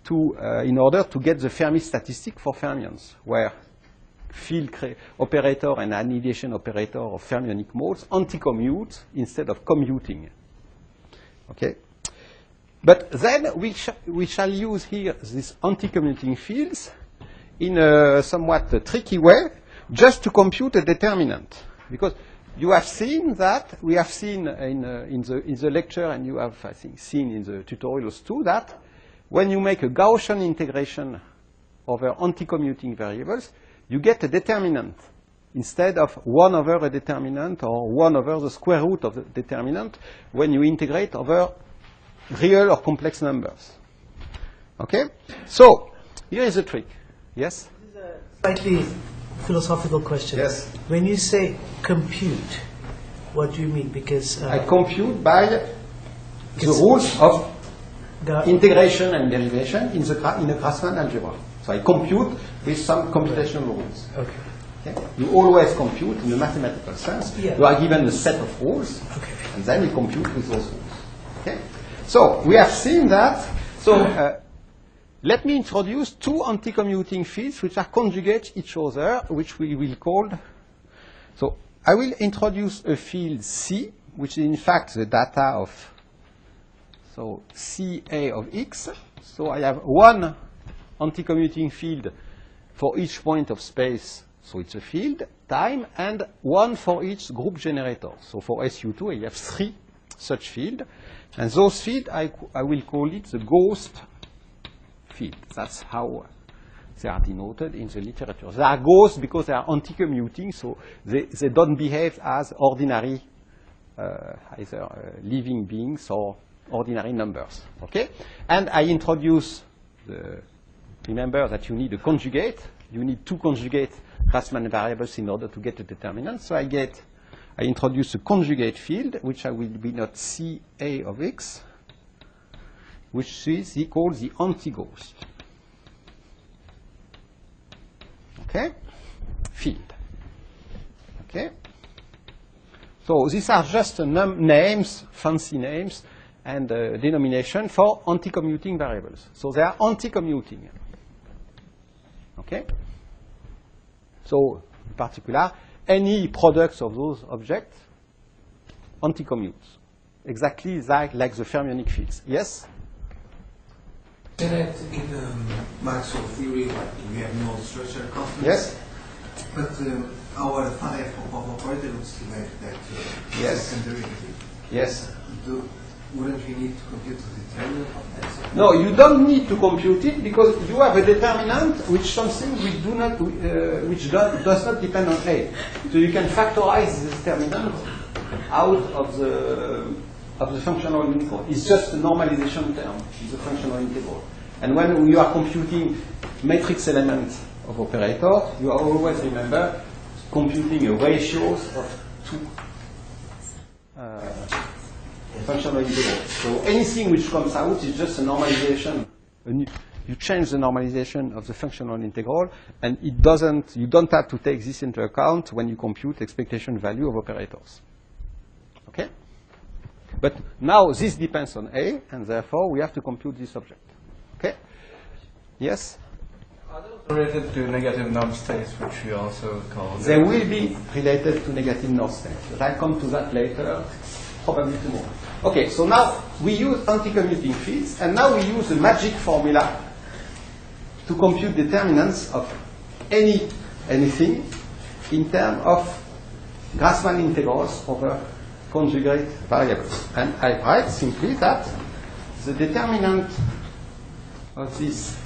to, in order to get the Fermi statistic for fermions, where field operator and annihilation operator of fermionic modes anti-commute instead of commuting. Okay? But then we shall use here these anti-commuting fields in a somewhat tricky way, just to compute a determinant. Because you have seen that, we have seen in the lecture, and you have, I think, seen in the tutorials too, that when you make a Gaussian integration over anti-commuting variables, you get a determinant instead of 1 over a determinant or 1 over the square root of the determinant when you integrate over real or complex numbers. Okay? So, here is the trick. Yes? This is a slightly philosophical question. Yes. When you say compute, what do you mean? Because I compute by the rules of integration and derivation in a Grassmann algebra. So I compute with some computational rules. Okay. Okay? You always compute in a mathematical sense. Yeah. You are given a set of rules, Okay. and then you compute with those rules. Okay? So we have seen that. So let me introduce two anti-commuting fields which are conjugate each other, which we will call. So I will introduce a field C, which is in fact the data of, so CA of X. So I have one anti-commuting field for each point of space, so it's a field, time, and one for each group generator. So for SU2, I have 3 such fields. And those fields, I will call it the ghost field. That's how they are denoted in the literature. They are ghosts because they are anti-commuting, so they don't behave as ordinary either living beings or ordinary numbers. Okay? And I introduce remember that you need a conjugate. You need 2 conjugate Grassmann variables in order to get a determinant. So I introduce a conjugate field, which I will denote CA of X, which is called the anti-ghost. Okay? Field. Okay? So these are just names, fancy names, and denomination for anti-commuting variables. So they are anti-commuting. Okay? So, in particular, any products of those objects anti-commutes. Exactly like the fermionic fields. Yes? In the Maxwell theory, we have no structure constants. Yes? But our Faddeev-Popov operator looks like that Yes. second derivative. Yes. Wouldn't we need to compute the determinant of that second No, you don't need to compute it because you have a determinant which something which does not depend on A. So you can factorize the determinant out of the functional integral. It's just a normalization term, the functional integral. And when you are computing matrix elements of operators, you always remember computing a ratios of two functional integrals. So anything which comes out is just a normalization. You change the normalization of the functional integral, and you don't have to take this into account when you compute expectation value of operators. Okay? But now this depends on A, and therefore we have to compute this object. Okay? Yes? Are those related to negative norm states, which we also call? They will be related to negative norm states. But I'll come to that later, probably tomorrow. Okay, so now we use anti-commuting fields, and now we use a magic formula to compute determinants of anything in terms of Grassmann integrals over conjugate variables. And I write simply that the determinant of this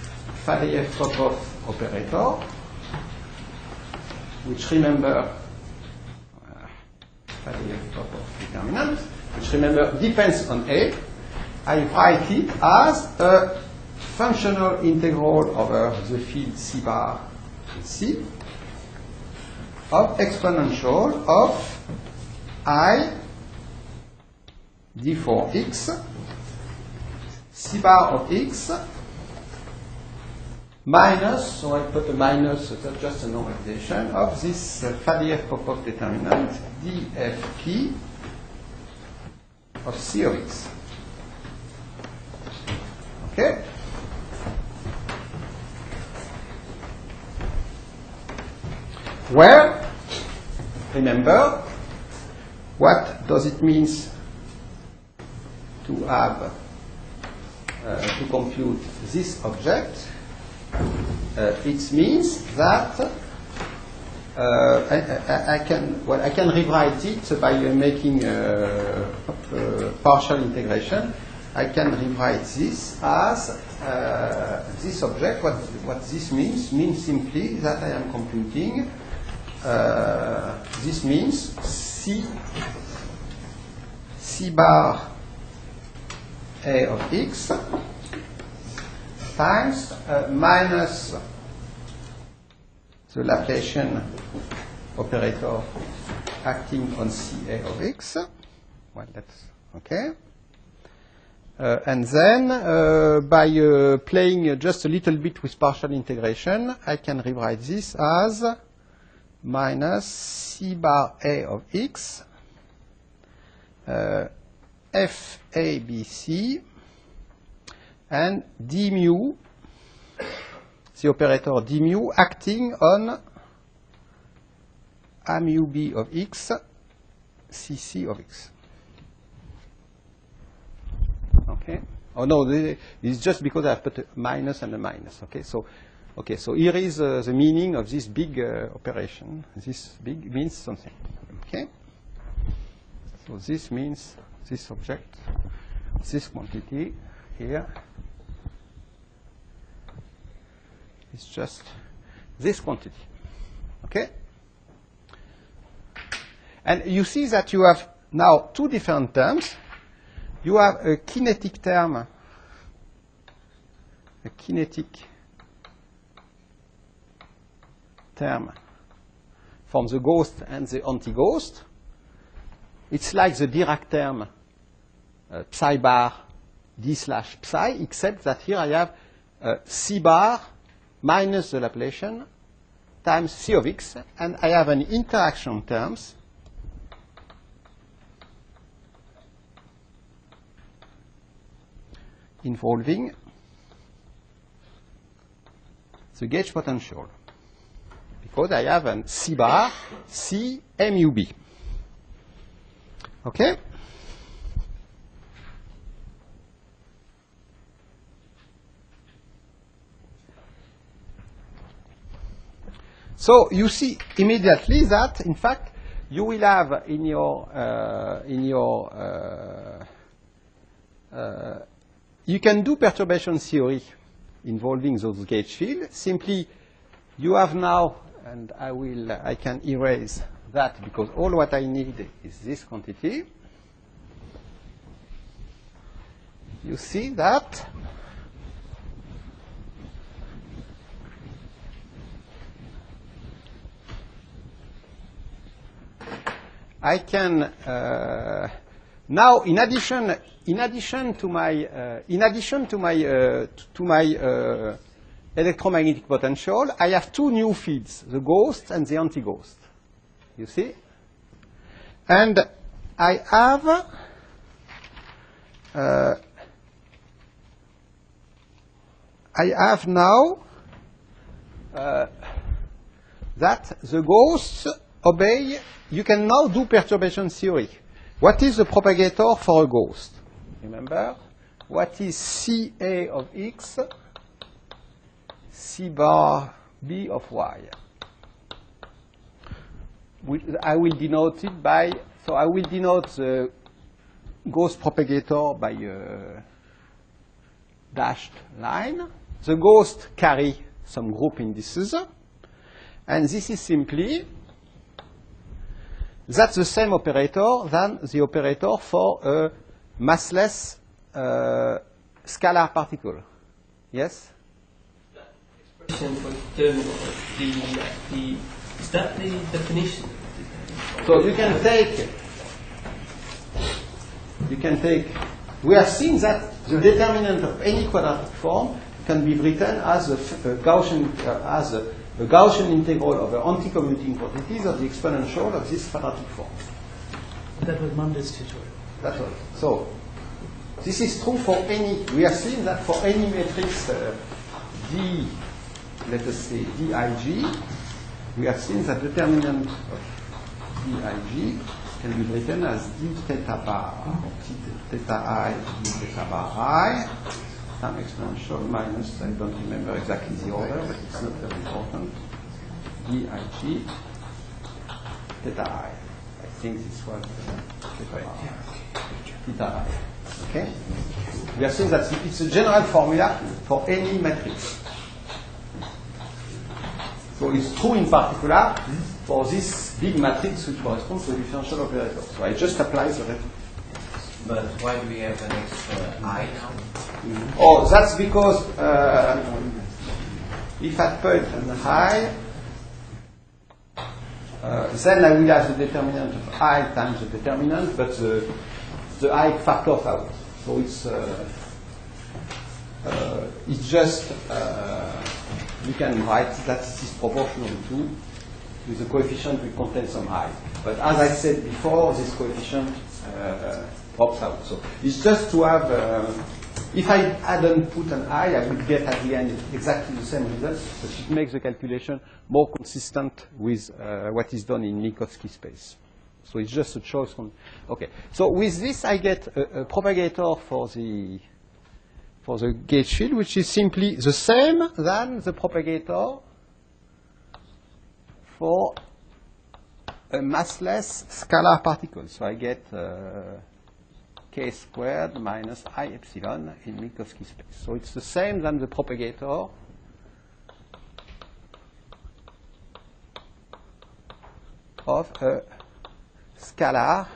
Faddeev-Popov operator, which remember Faddeev-Popov determinant, which remember depends on A, I write it as a functional integral over the field C bar C of exponential of I d4x C bar of x minus, so I put a minus, so that's just a normalization of this Faddeev-Popov determinant dfp of C of x. Okay? Where, remember, what does it mean to have, to compute this object? It means that I can rewrite it by making partial integration. I can rewrite this as this object. What this means simply that I am computing. This means C bar A of x times minus the Laplacian operator acting on CA of x. Well, that's okay. And then, by playing just a little bit with partial integration, I can rewrite this as minus C bar A of x FABC and d mu, the operator d mu acting on A mu b of x, CC of x. Okay? Oh no, it's just because I've put a minus and a minus. Okay, so here is the meaning of this big operation. This big means something. Okay? So this means this object, this quantity here is just this quantity. Okay? And you see that you have now two different terms. You have a kinetic term, from the ghost and the anti-ghost. It's like the Dirac term psi bar d slash psi, except that here I have C bar minus the Laplacian times C of x, and I have an interaction terms involving the gauge potential, because I have an C bar, C mu b. Okay? So you see immediately that, in fact, you will have in your you can do perturbation theory involving those gauge fields. Simply, you have now, and I can erase that because all what I need is this quantity. You see that I can now, in addition to my electromagnetic potential, I have two new fields: the ghost and the anti-ghost. You see, and I have now that the ghosts obey. You can now do perturbation theory. What is the propagator for a ghost? Remember, what is CA of x, C bar B of y? I will denote it by, so I will denote the ghost propagator by a dashed line. The ghost carry some group indices, and this is simply that's the same operator than the operator for a massless scalar particle. Yes? Expression for terminal, is that the definition? So you can take, we have seen that the determinant of any quadratic form can be written as a Gaussian integral of the anti-commuting quantities of the exponential of this quadratic form. That was Monday's tutorial. That's right. So this is true for any. We have seen that for any matrix D, let us say Dig, we have seen that determinant of Dig can be written as D theta bar, theta I, D theta bar I. Time exponential minus, I don't remember exactly the order, but it's not very important, Dig theta I. I think this was theta I. Okay? We have seen that it's a general formula for any matrix. So it's true in particular for this big matrix which corresponds to a differential operator. So I just apply the reference. But why do we have an extra I now? Oh, that's because if I put an I, then I will have the determinant of I times the determinant, but the I factors out. So it's just, you can write that this is proportional to with the coefficient will contain some I. But as I said before, this coefficient drops out. So it's just to have, if I hadn't put an I would get at the end exactly the same result, but it makes the calculation more consistent with what is done in Minkowski space. So it's just a choice. Okay. So with this, I get a propagator for the gauge field, which is simply the same than the propagator for a massless scalar particle. So I get k squared minus I epsilon in Minkowski space. So it's the same than the propagator of a scalar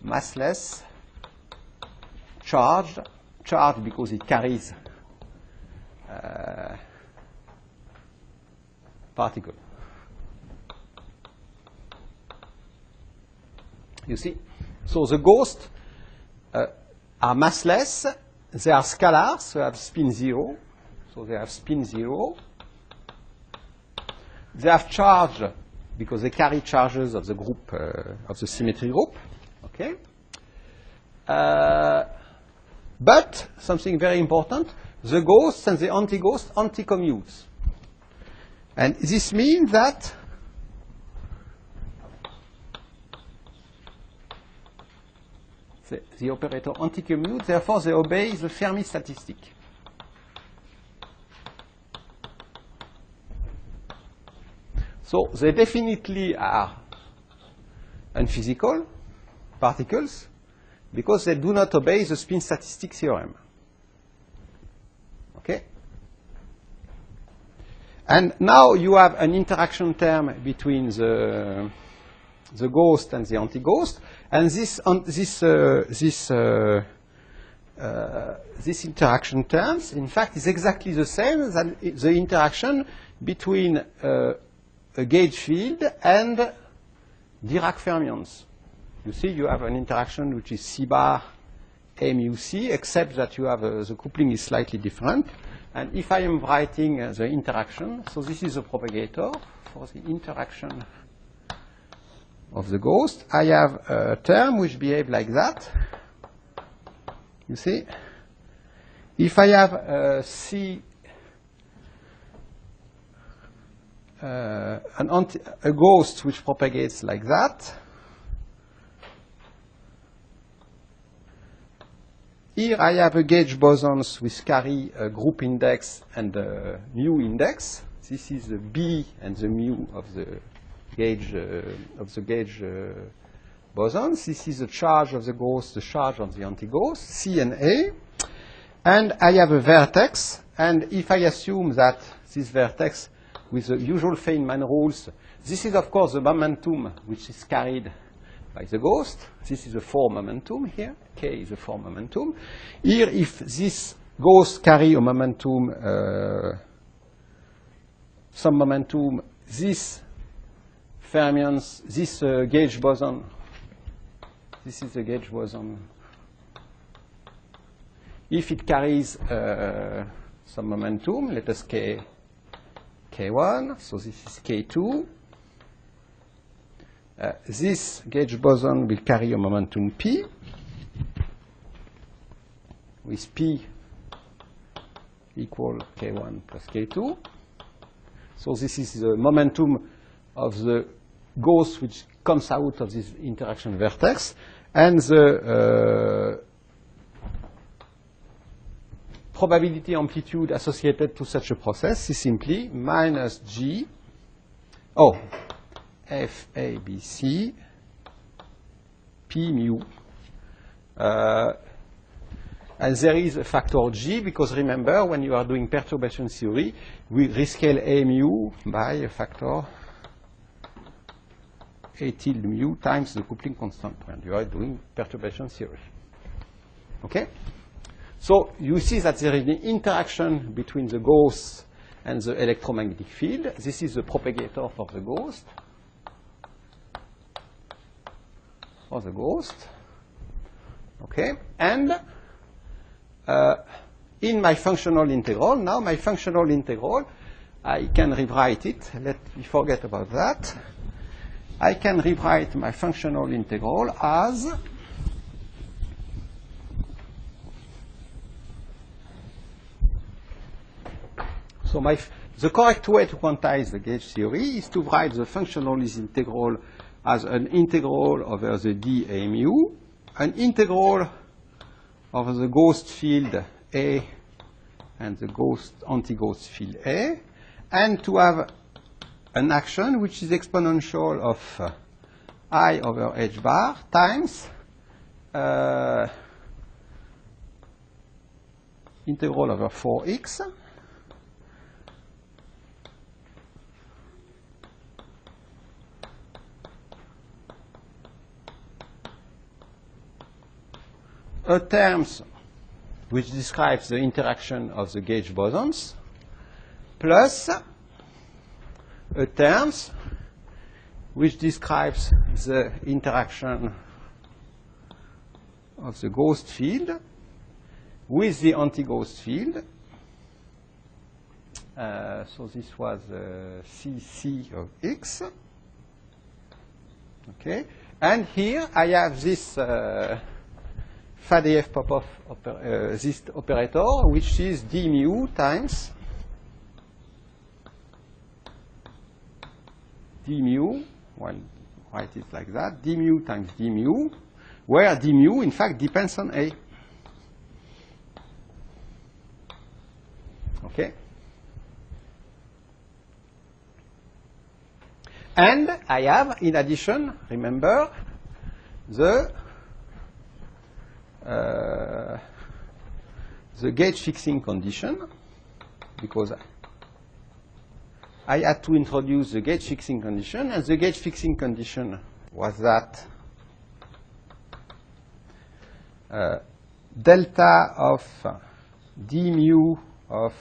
massless charged because it carries particle. You see? So the ghosts are massless, they are scalars, so they have spin 0. So they have spin 0. they have charge because they carry charges of the group, of the symmetry group. Okay? But something very important, the ghosts and the anti-ghosts anti-commutes. And this means that the operator anti-commute, therefore they obey the Fermi statistic. So they definitely are unphysical particles because they do not obey the spin statistic theorem. Okay? And now you have an interaction term between the ghost and the anti-ghost, and this interaction terms, in fact, is exactly the same as the interaction between a gauge field and Dirac fermions. You see, you have an interaction which is C bar A mu C, except that you have the coupling is slightly different. And if I am writing the interaction, so this is a propagator for the interaction of the ghost, I have a term which behaves like that. You see? If I have a ghost which propagates like that, here I have a gauge bosons which carry a group index and a mu index. This is the B and the mu of the gauge bosons. This is the charge of the ghost, the charge of the anti-ghost, C and A. And I have a vertex, and if I assume that this vertex with the usual Feynman rules, this is of course the momentum which is carried by the ghost. This is a 4 momentum here. K is a 4 momentum. Here, if this ghost carry a momentum, some momentum, this fermions, this gauge boson, this is the gauge boson. If it carries some momentum, let us K1, so this is K2. This gauge boson will carry a momentum P, with P equal K1 plus K2. So this is the momentum of the ghost which comes out of this interaction vertex, and the probability amplitude associated to such a process is simply minus G, F, A, B, C, P mu. And there is a factor G, because remember, when you are doing perturbation theory, we rescale A mu by a factor A tilde mu times the coupling constant when you are doing perturbation theory. Okay? So you see that there is an interaction between the ghost and the electromagnetic field. This is the propagator for the ghost. Okay? And in my functional integral, now my functional integral, I can rewrite it. Let me forget about that. I can rewrite my functional integral as the correct way to quantize the gauge theory is to write the functionalist integral as an integral over the d A mu, an integral over the ghost field A and the anti-ghost field A, and to have an action which is exponential of I over h bar times integral over 4x terms which describes the interaction of the gauge bosons plus terms which describes the interaction of the ghost field with the anti-ghost field So this was CC of x. Okay. And here I have this FADF Popov this operator, which is d mu times d mu, well, write it like that, d mu times d mu, where d mu, in fact, depends on A. Okay? And I have, in addition, remember, the gauge fixing condition, because I had to introduce the gauge fixing condition, and the gauge fixing condition was that delta of d mu of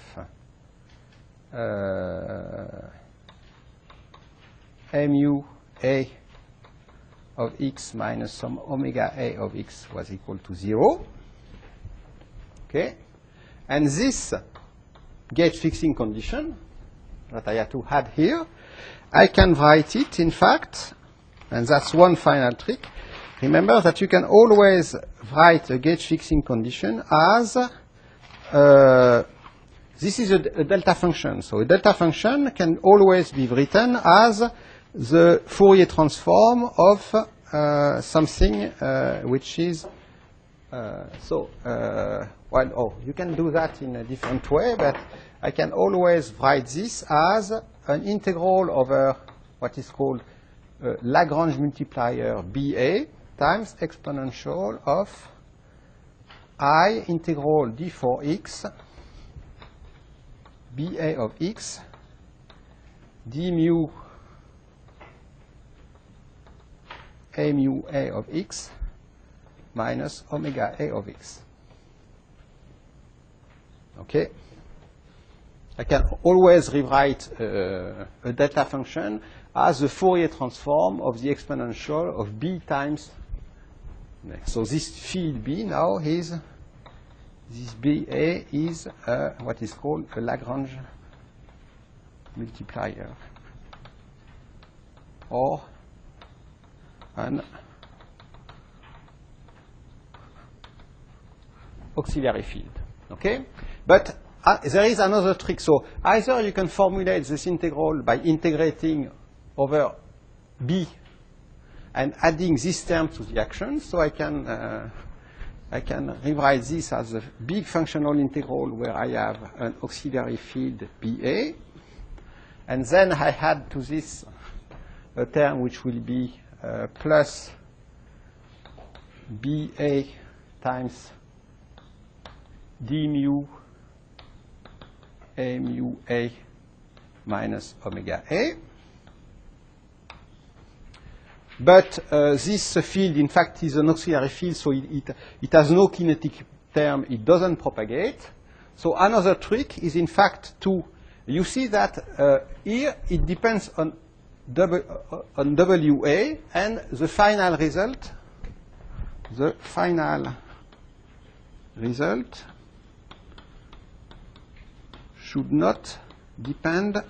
mu a of x minus some omega a of x was equal to 0. Okay? And this gauge fixing condition that I had to add here, I can write it, in fact, and that's one final trick. Remember that you can always write a gauge fixing condition as this is a delta function. So a delta function can always be written as the Fourier transform of something which is you can do that in a different way, but I can always write this as an integral over what is called Lagrange multiplier BA times exponential of I integral d for x BA of x d mu a mu a of x minus omega a of x. Okay? I can always rewrite a delta function as the Fourier transform of the exponential of b times. So this field b now is, this BA is what is called a Lagrange multiplier, or an auxiliary field. Okay? But there is another trick. So either you can formulate this integral by integrating over b and adding this term to the action. So I can rewrite this as a big functional integral where I have an auxiliary field BA. And then I add to this a term which will be plus BA times d mu a mu a minus omega a. But this field, in fact, is an auxiliary field, so it has no kinetic term. It doesn't propagate. So another trick is, in fact, you see that here it depends on WA, and the final result should not depend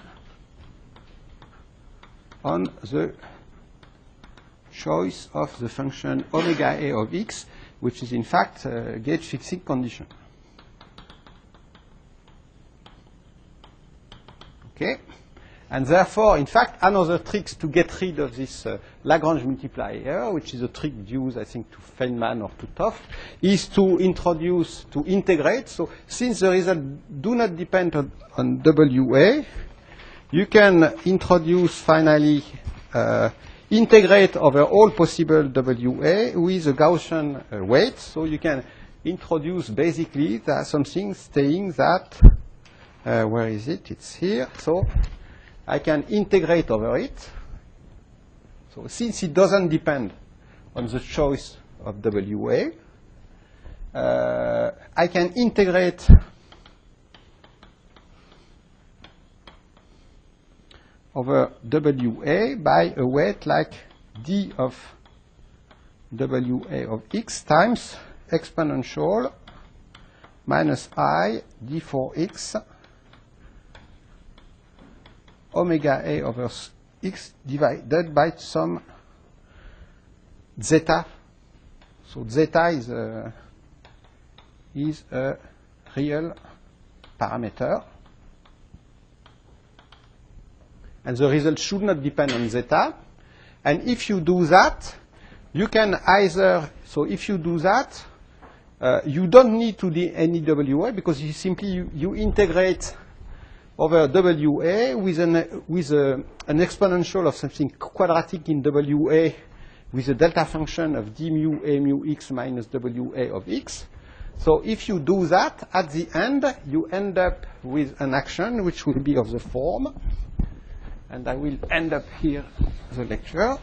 on the choice of the function omega a of x, which is in fact a gauge fixing condition. Okay? And therefore, in fact, another trick to get rid of this Lagrange multiplier, which is a trick due, I think, to Feynman or to Toft, is to integrate. So since the results do not depend on WA, you can introduce finally integrate over all possible WA with a Gaussian weight. So you can introduce basically something saying that, where is it? It's here. So I can integrate over it. So since it doesn't depend on the choice of WA, I can integrate over WA by a weight like d of WA of x times exponential minus I d for x omega A over x divided by some zeta. So zeta is a real parameter. And the result should not depend on zeta. And if you do that, you can either, so if you do that, you don't need to do any WA because you simply you integrate over WA with an exponential of something quadratic in WA with a delta function of d mu A mu x minus WA of x. So if you do that, at the end, you end up with an action which will be of the form, and I will end up here the lecture.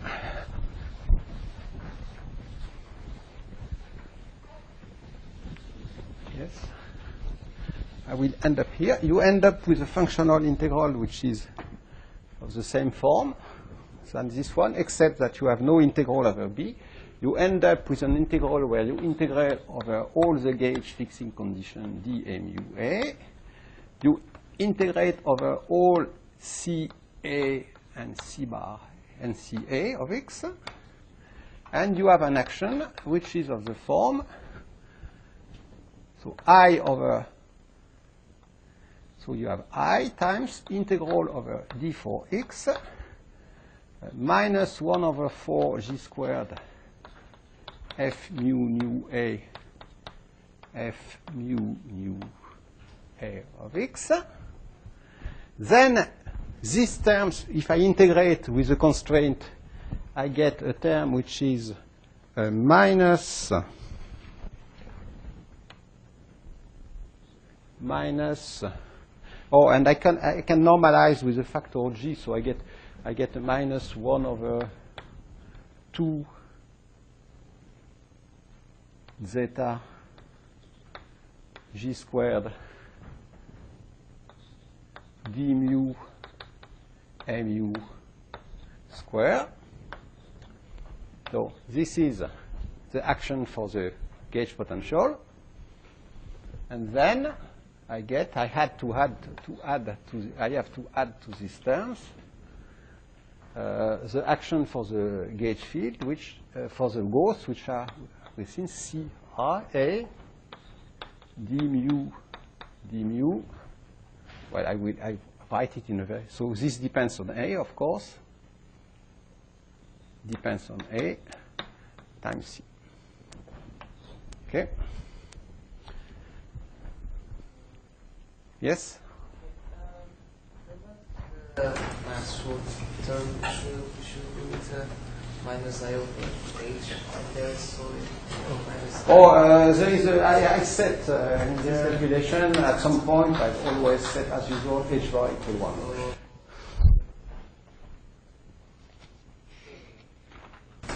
Yes. I will end up here. You end up with a functional integral which is of the same form than this one, except that you have no integral over B. You end up with an integral where you integrate over all the gauge fixing condition d a mu A. You integrate over all C A and C bar and C A of x. And you have an action which is of the form, so I over, so you have I times integral over d for x minus 1 over 4 g squared f mu nu A f mu nu A of x. Then these terms, if I integrate with the constraint, I get a term which is minus oh, and I can normalize with the factor g, so I get a minus 1 over 2 zeta g squared d mu a mu square. So this is the action for the gauge potential, and then I have to add to these terms the action for the gauge field, which for the gauss, which are within C R A d mu. Well, I write it in a very, so this depends on A, of course. Depends on A times C. Okay. Yes? Maxwell term should be with minus I over H, and there's so minus there is I set in this calculation at some point, I've always set as usual H bar equal 1.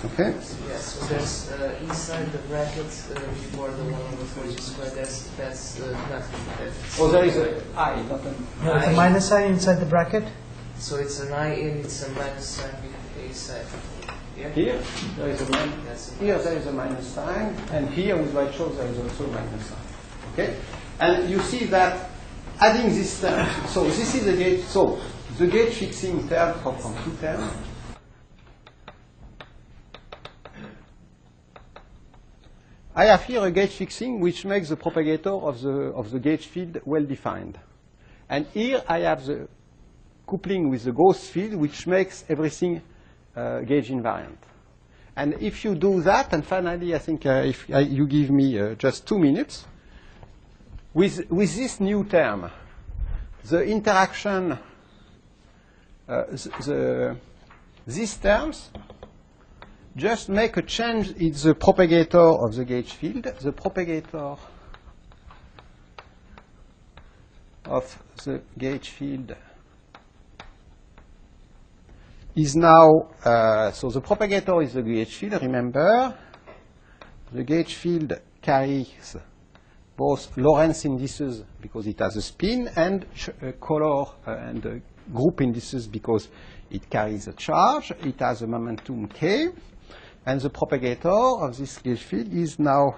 Okay? Yes, so there's inside the bracket before the 1 over 4 squared, that's nothing. Oh, there is a I, not an No, it's a minus sign inside the bracket. So it's an I and it's a minus sign inside. Yeah? Here, there is a there is a minus sign, and here with white shows there is also a minus sign. Okay? And you see that adding this term, so this is the gauge, so the gauge fixing term from two terms. I have here a gauge fixing which makes the propagator of the gauge field well defined. And here I have the coupling with the Gauss field which makes everything gauge invariant. And if you do that, and finally I think if you give me just 2 minutes, with this new term, the interaction, these terms just make a change in the propagator of the gauge field. The propagator of the gauge field is now, so the propagator is the gauge field, remember. The gauge field carries both Lorentz indices because it has a spin, and color and group indices because it carries a charge. It has a momentum k. And the propagator of this gauge field is now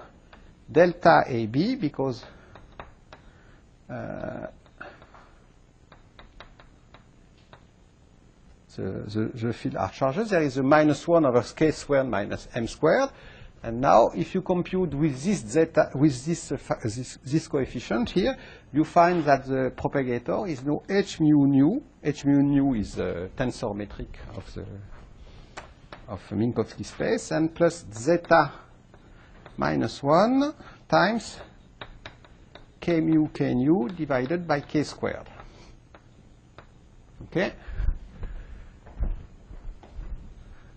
delta AB because the field are charges. There is a -1 over k squared minus m squared. And now, if you compute with this zeta, with this coefficient here, you find that the propagator is now h mu nu. H mu nu is the tensor metric of Minkowski space, and plus zeta minus 1 times k mu divided by k squared. Okay?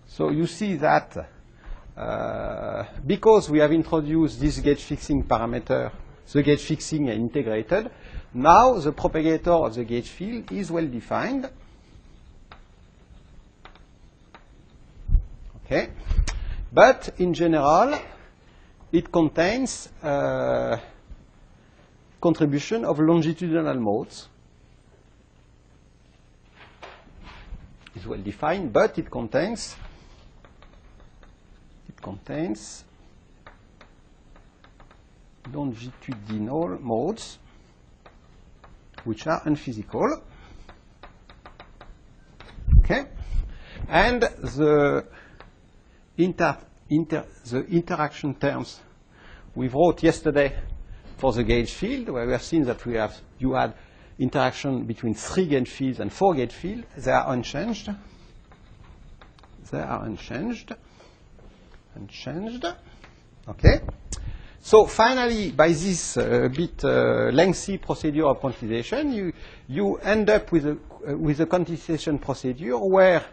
So you see that because we have introduced this gauge fixing parameter, the gauge fixing integrated, now the propagator of the gauge field is well defined. Okay? But in general, it contains contribution of longitudinal modes. It's well defined, but it contains longitudinal modes which are unphysical. Okay? And the interaction terms we wrote yesterday for the gauge field, where we have seen that you had interaction between 3 gauge fields and 4 gauge fields. They are unchanged. Okay. So finally, by this bit lengthy procedure of quantization, you end up with a quantization procedure where,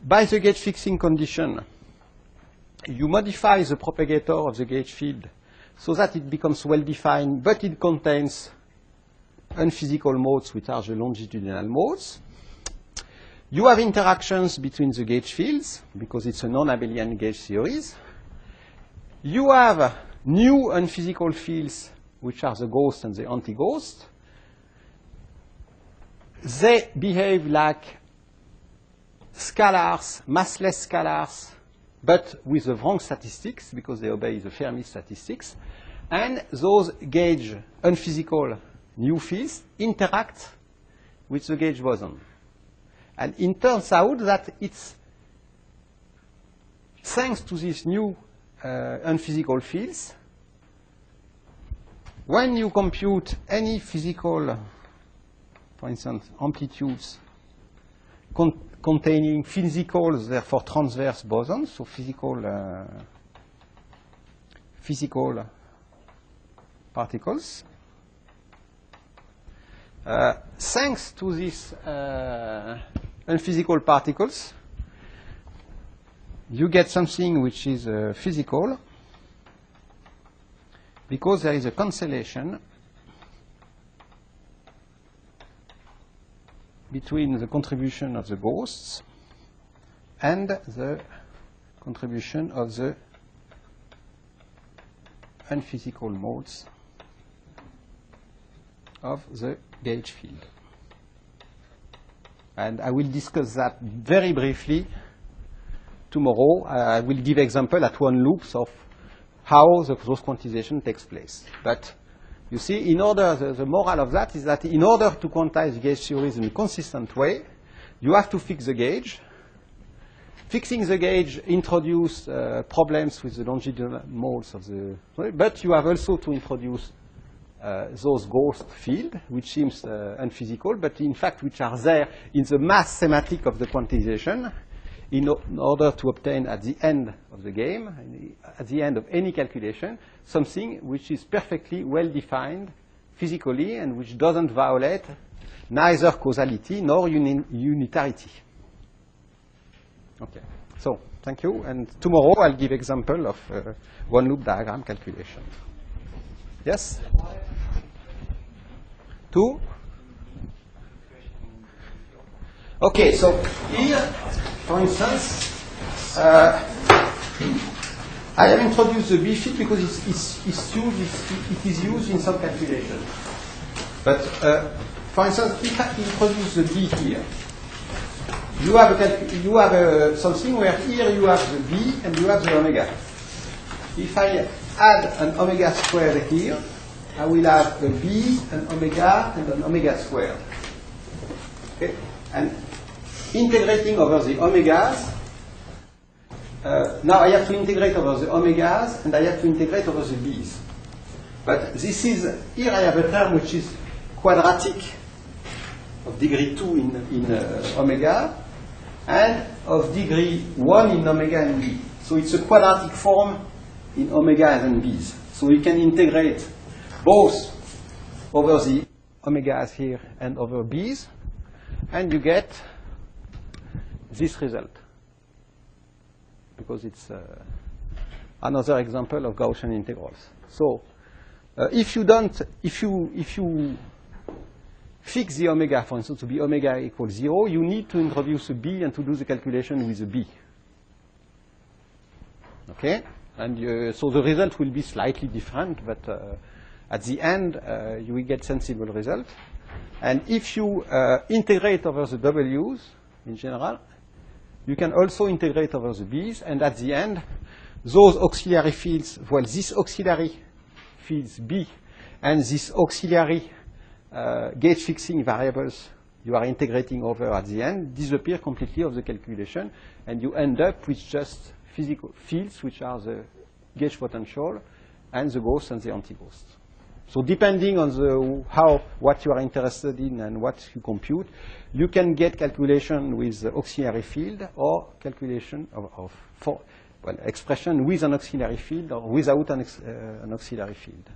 by the gauge fixing condition, you modify the propagator of the gauge field so that it becomes well defined, but it contains unphysical modes, which are the longitudinal modes. You have interactions between the gauge fields, because it's a non-abelian gauge series. You have new unphysical fields, which are the ghost and the anti-ghost. They behave like scalars, massless scalars, but with the wrong statistics, because they obey the Fermi statistics. And those gauge unphysical new fields interact with the gauge boson. And it turns out that it's thanks to these new unphysical fields, when you compute any physical, for instance, amplitudes containing physical, therefore transverse bosons, so physical particles, thanks to these unphysical particles, you get something which is physical, because there is a cancellation between the contribution of the ghosts and the contribution of the unphysical modes of the gauge field. And I will discuss that very briefly tomorrow. I will give example at one loops of how those quantization takes place. But you see, in order, the moral of that is that in order to quantize gauge theories in a consistent way, you have to fix the gauge. Fixing the gauge introduces problems with the longitudinal modes of the, but you have also to introduce those ghost fields, which seems unphysical, but in fact which are there in the mass semantic of the quantization, in order to obtain at the end of the game, at the end of any calculation, something which is perfectly well defined physically and which doesn't violate neither causality nor unitarity. Okay, so thank you, and tomorrow I'll give example of one loop diagram calculation. Yes? Two? Okay, so here, for instance, I have introduced the B fit because it is used in some calculation. But for instance, if I introduce the B here, you have something where here you have the B and you have the omega. If I add an omega squared here, I will have a B, an omega, and an omega squared. Okay? And integrating over the omegas. Now I have to integrate over the omegas, and I have to integrate over the b's. But this is, here I have a term which is quadratic of degree 2 in omega, and of degree 1 in omega and b. So it's a quadratic form in omegas and b's. So we can integrate both over the omegas here and over b's, and you get this result. Because it's another example of Gaussian integrals. So if you fix the omega, for instance, to be omega equals 0, you need to introduce a b and to do the calculation with a b. Okay? And so the result will be slightly different, but at the end, you will get sensible result. And if you integrate over the w's in general, you can also integrate over the b's, and at the end, those auxiliary fields, well, this auxiliary fields b and this auxiliary gauge fixing variables you are integrating over at the end disappear completely of the calculation, and you end up with just physical fields, which are the gauge potential and the ghost and the anti-ghost. So depending on what you are interested in and what you compute, you can get calculation with the auxiliary field or calculation of expression with an auxiliary field or without an auxiliary field.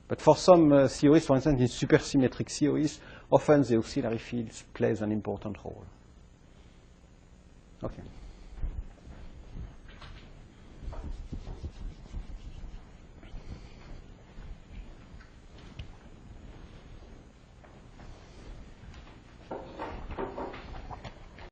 But for some theories, for instance, in supersymmetric theories, often the auxiliary field plays an important role. Okay.